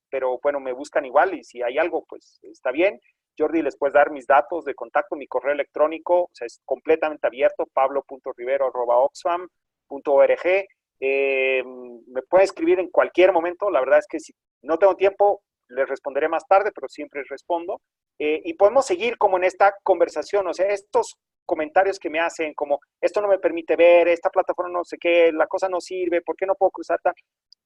pero bueno, me buscan igual y si hay algo, pues está bien. Jordi, les puedes dar mis datos de contacto, mi correo electrónico, o sea, es completamente abierto, pablo.rivero@oxfam.org. Me pueden escribir en cualquier momento. La verdad es que si no tengo tiempo, les responderé más tarde, pero siempre respondo. Y podemos seguir como en esta conversación, o sea, estos comentarios que me hacen como, esto no me permite ver, esta plataforma no sé qué, la cosa no sirve, ¿por qué no puedo cruzar tal?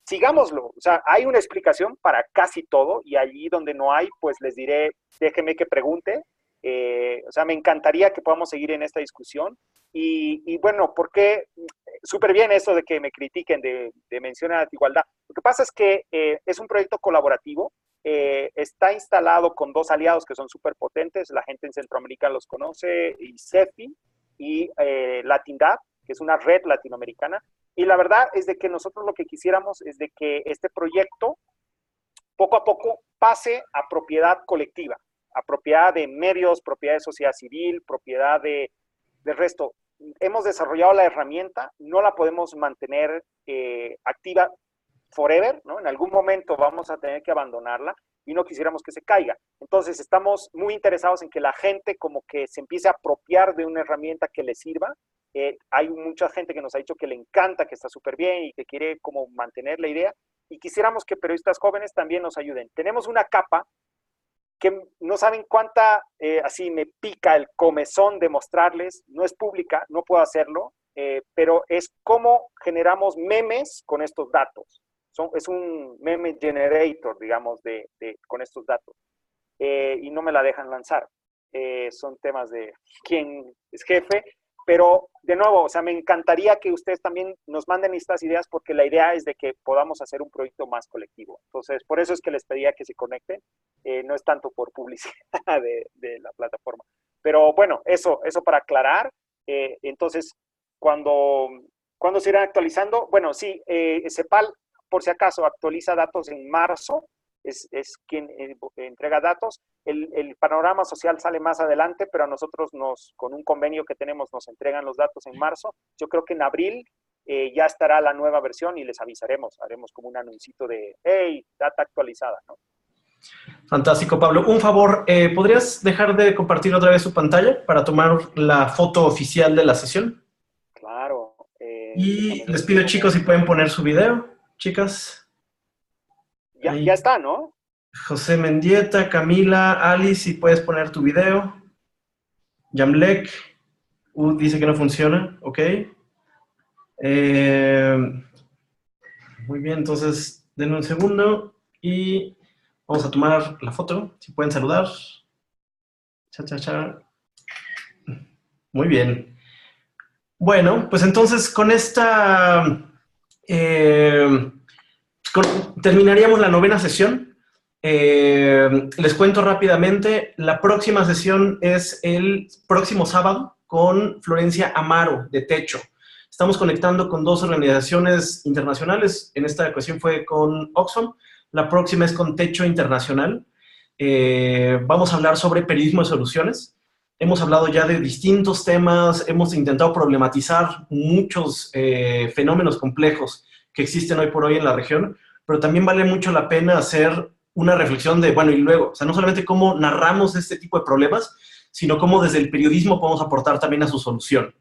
Sigámoslo, o sea, hay una explicación para casi todo y allí donde no hay, pues les diré, déjenme que pregunte. O sea, me encantaría que podamos seguir en esta discusión. Y bueno, ¿por qué? Súper bien eso de que me critiquen, de mencionar igualdad. Lo que pasa es que es un proyecto colaborativo, está instalado con 2 aliados que son súper potentes, la gente en Centroamérica los conoce, y CEFI y Latindad, que es una red latinoamericana. Y la verdad es de que nosotros lo que quisiéramos es de que este proyecto poco a poco pase a propiedad colectiva, a propiedad de medios, propiedad de sociedad civil, propiedad del resto. Hemos desarrollado la herramienta, no la podemos mantener activa forever, ¿no? En algún momento vamos a tener que abandonarla y no quisiéramos que se caiga. Entonces estamos muy interesados en que la gente como que se empiece a apropiar de una herramienta que le sirva. Hay mucha gente que nos ha dicho que le encanta, que está súper bien y que quiere como mantener la idea, y quisiéramos que periodistas jóvenes también nos ayuden. Tenemos una capa que no saben cuánta, así me pica el comezón de mostrarles, no es pública, no puedo hacerlo, pero es cómo generamos memes con estos datos. Es un meme generator, digamos, con estos datos. Y no me la dejan lanzar. Son temas de quién es jefe. Pero, de nuevo, o sea, me encantaría que ustedes también nos manden estas ideas porque la idea es de que podamos hacer un proyecto más colectivo. Entonces, por eso es que les pedía que se conecten. No es tanto por publicidad de la plataforma. Pero, bueno, eso para aclarar. Entonces, ¿cuándo se irán actualizando? Bueno, sí, CEPAL, por si acaso, actualiza datos en marzo. Es quien entrega datos. El panorama social sale más adelante, pero a nosotros con un convenio que tenemos nos entregan los datos en marzo. Yo creo que en abril ya estará la nueva versión y les avisaremos. Haremos como un anuncito de, hey, data actualizada, ¿no? Fantástico, Pablo. Un favor, ¿podrías dejar de compartir otra vez su pantalla para tomar la foto oficial de la sesión? Claro. Y les pido, chicos, si pueden poner su video. Chicas. Ya está, ¿no? José Mendieta, Camila, Alice, si puedes poner tu video. Yamlek, dice que no funciona, ok. Muy bien, entonces denme un segundo y vamos a tomar la foto, si pueden saludar. Cha. Muy bien. Bueno, pues entonces con esta... terminaríamos la 9ª sesión. Les cuento rápidamente, la próxima sesión es el próximo sábado con Florencia Amaro de Techo. Estamos conectando con 2 organizaciones internacionales, en esta ocasión fue con Oxfam, la próxima es con Techo Internacional. Vamos a hablar sobre periodismo de soluciones. Hemos hablado ya de distintos temas, hemos intentado problematizar muchos fenómenos complejos que existen hoy por hoy en la región, pero también vale mucho la pena hacer una reflexión de, bueno, y luego, o sea, no solamente cómo narramos este tipo de problemas, sino cómo desde el periodismo podemos aportar también a su solución.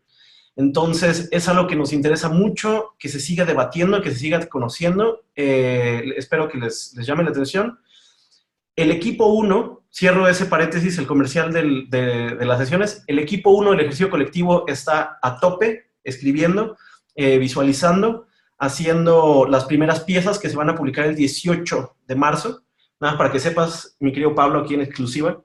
Entonces, es algo que nos interesa mucho, que se siga debatiendo, que se siga conociendo. Espero que les llame la atención. El equipo 1, cierro ese paréntesis, el comercial de las sesiones, el equipo 1 del ejercicio colectivo está a tope, escribiendo, visualizando, haciendo las primeras piezas que se van a publicar el 18 de marzo. Nada, para que sepas, mi querido Pablo, aquí en exclusiva.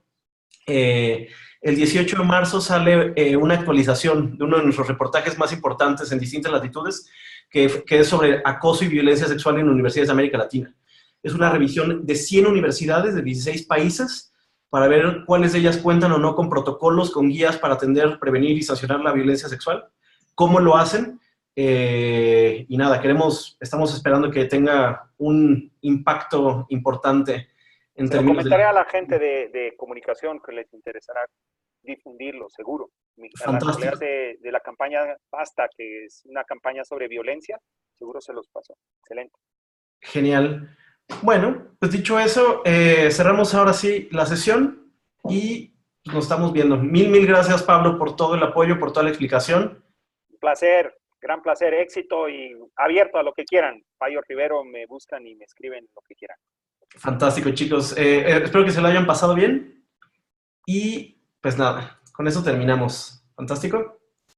El 18 de marzo sale una actualización de uno de nuestros reportajes más importantes en distintas latitudes, que es sobre acoso y violencia sexual en universidades de América Latina. Es una revisión de 100 universidades de 16 países para ver cuáles de ellas cuentan o no con protocolos, con guías para atender, prevenir y sancionar la violencia sexual, cómo lo hacen. Y nada, estamos esperando que tenga un impacto importante en términos de... Comentaré a la gente de comunicación que les interesará difundirlo, seguro. A las colegas de la campaña Basta, que es una campaña sobre violencia, seguro se los paso. Excelente. Genial. Bueno, pues dicho eso, cerramos ahora sí la sesión y nos estamos viendo. Mil gracias, Pablo, por todo el apoyo, por toda la explicación. Un placer. Gran placer, éxito y abierto a lo que quieran. Payo Rivero, me buscan y me escriben lo que quieran. Fantástico, chicos. Espero que se lo hayan pasado bien. Y pues nada, con eso terminamos. Fantástico.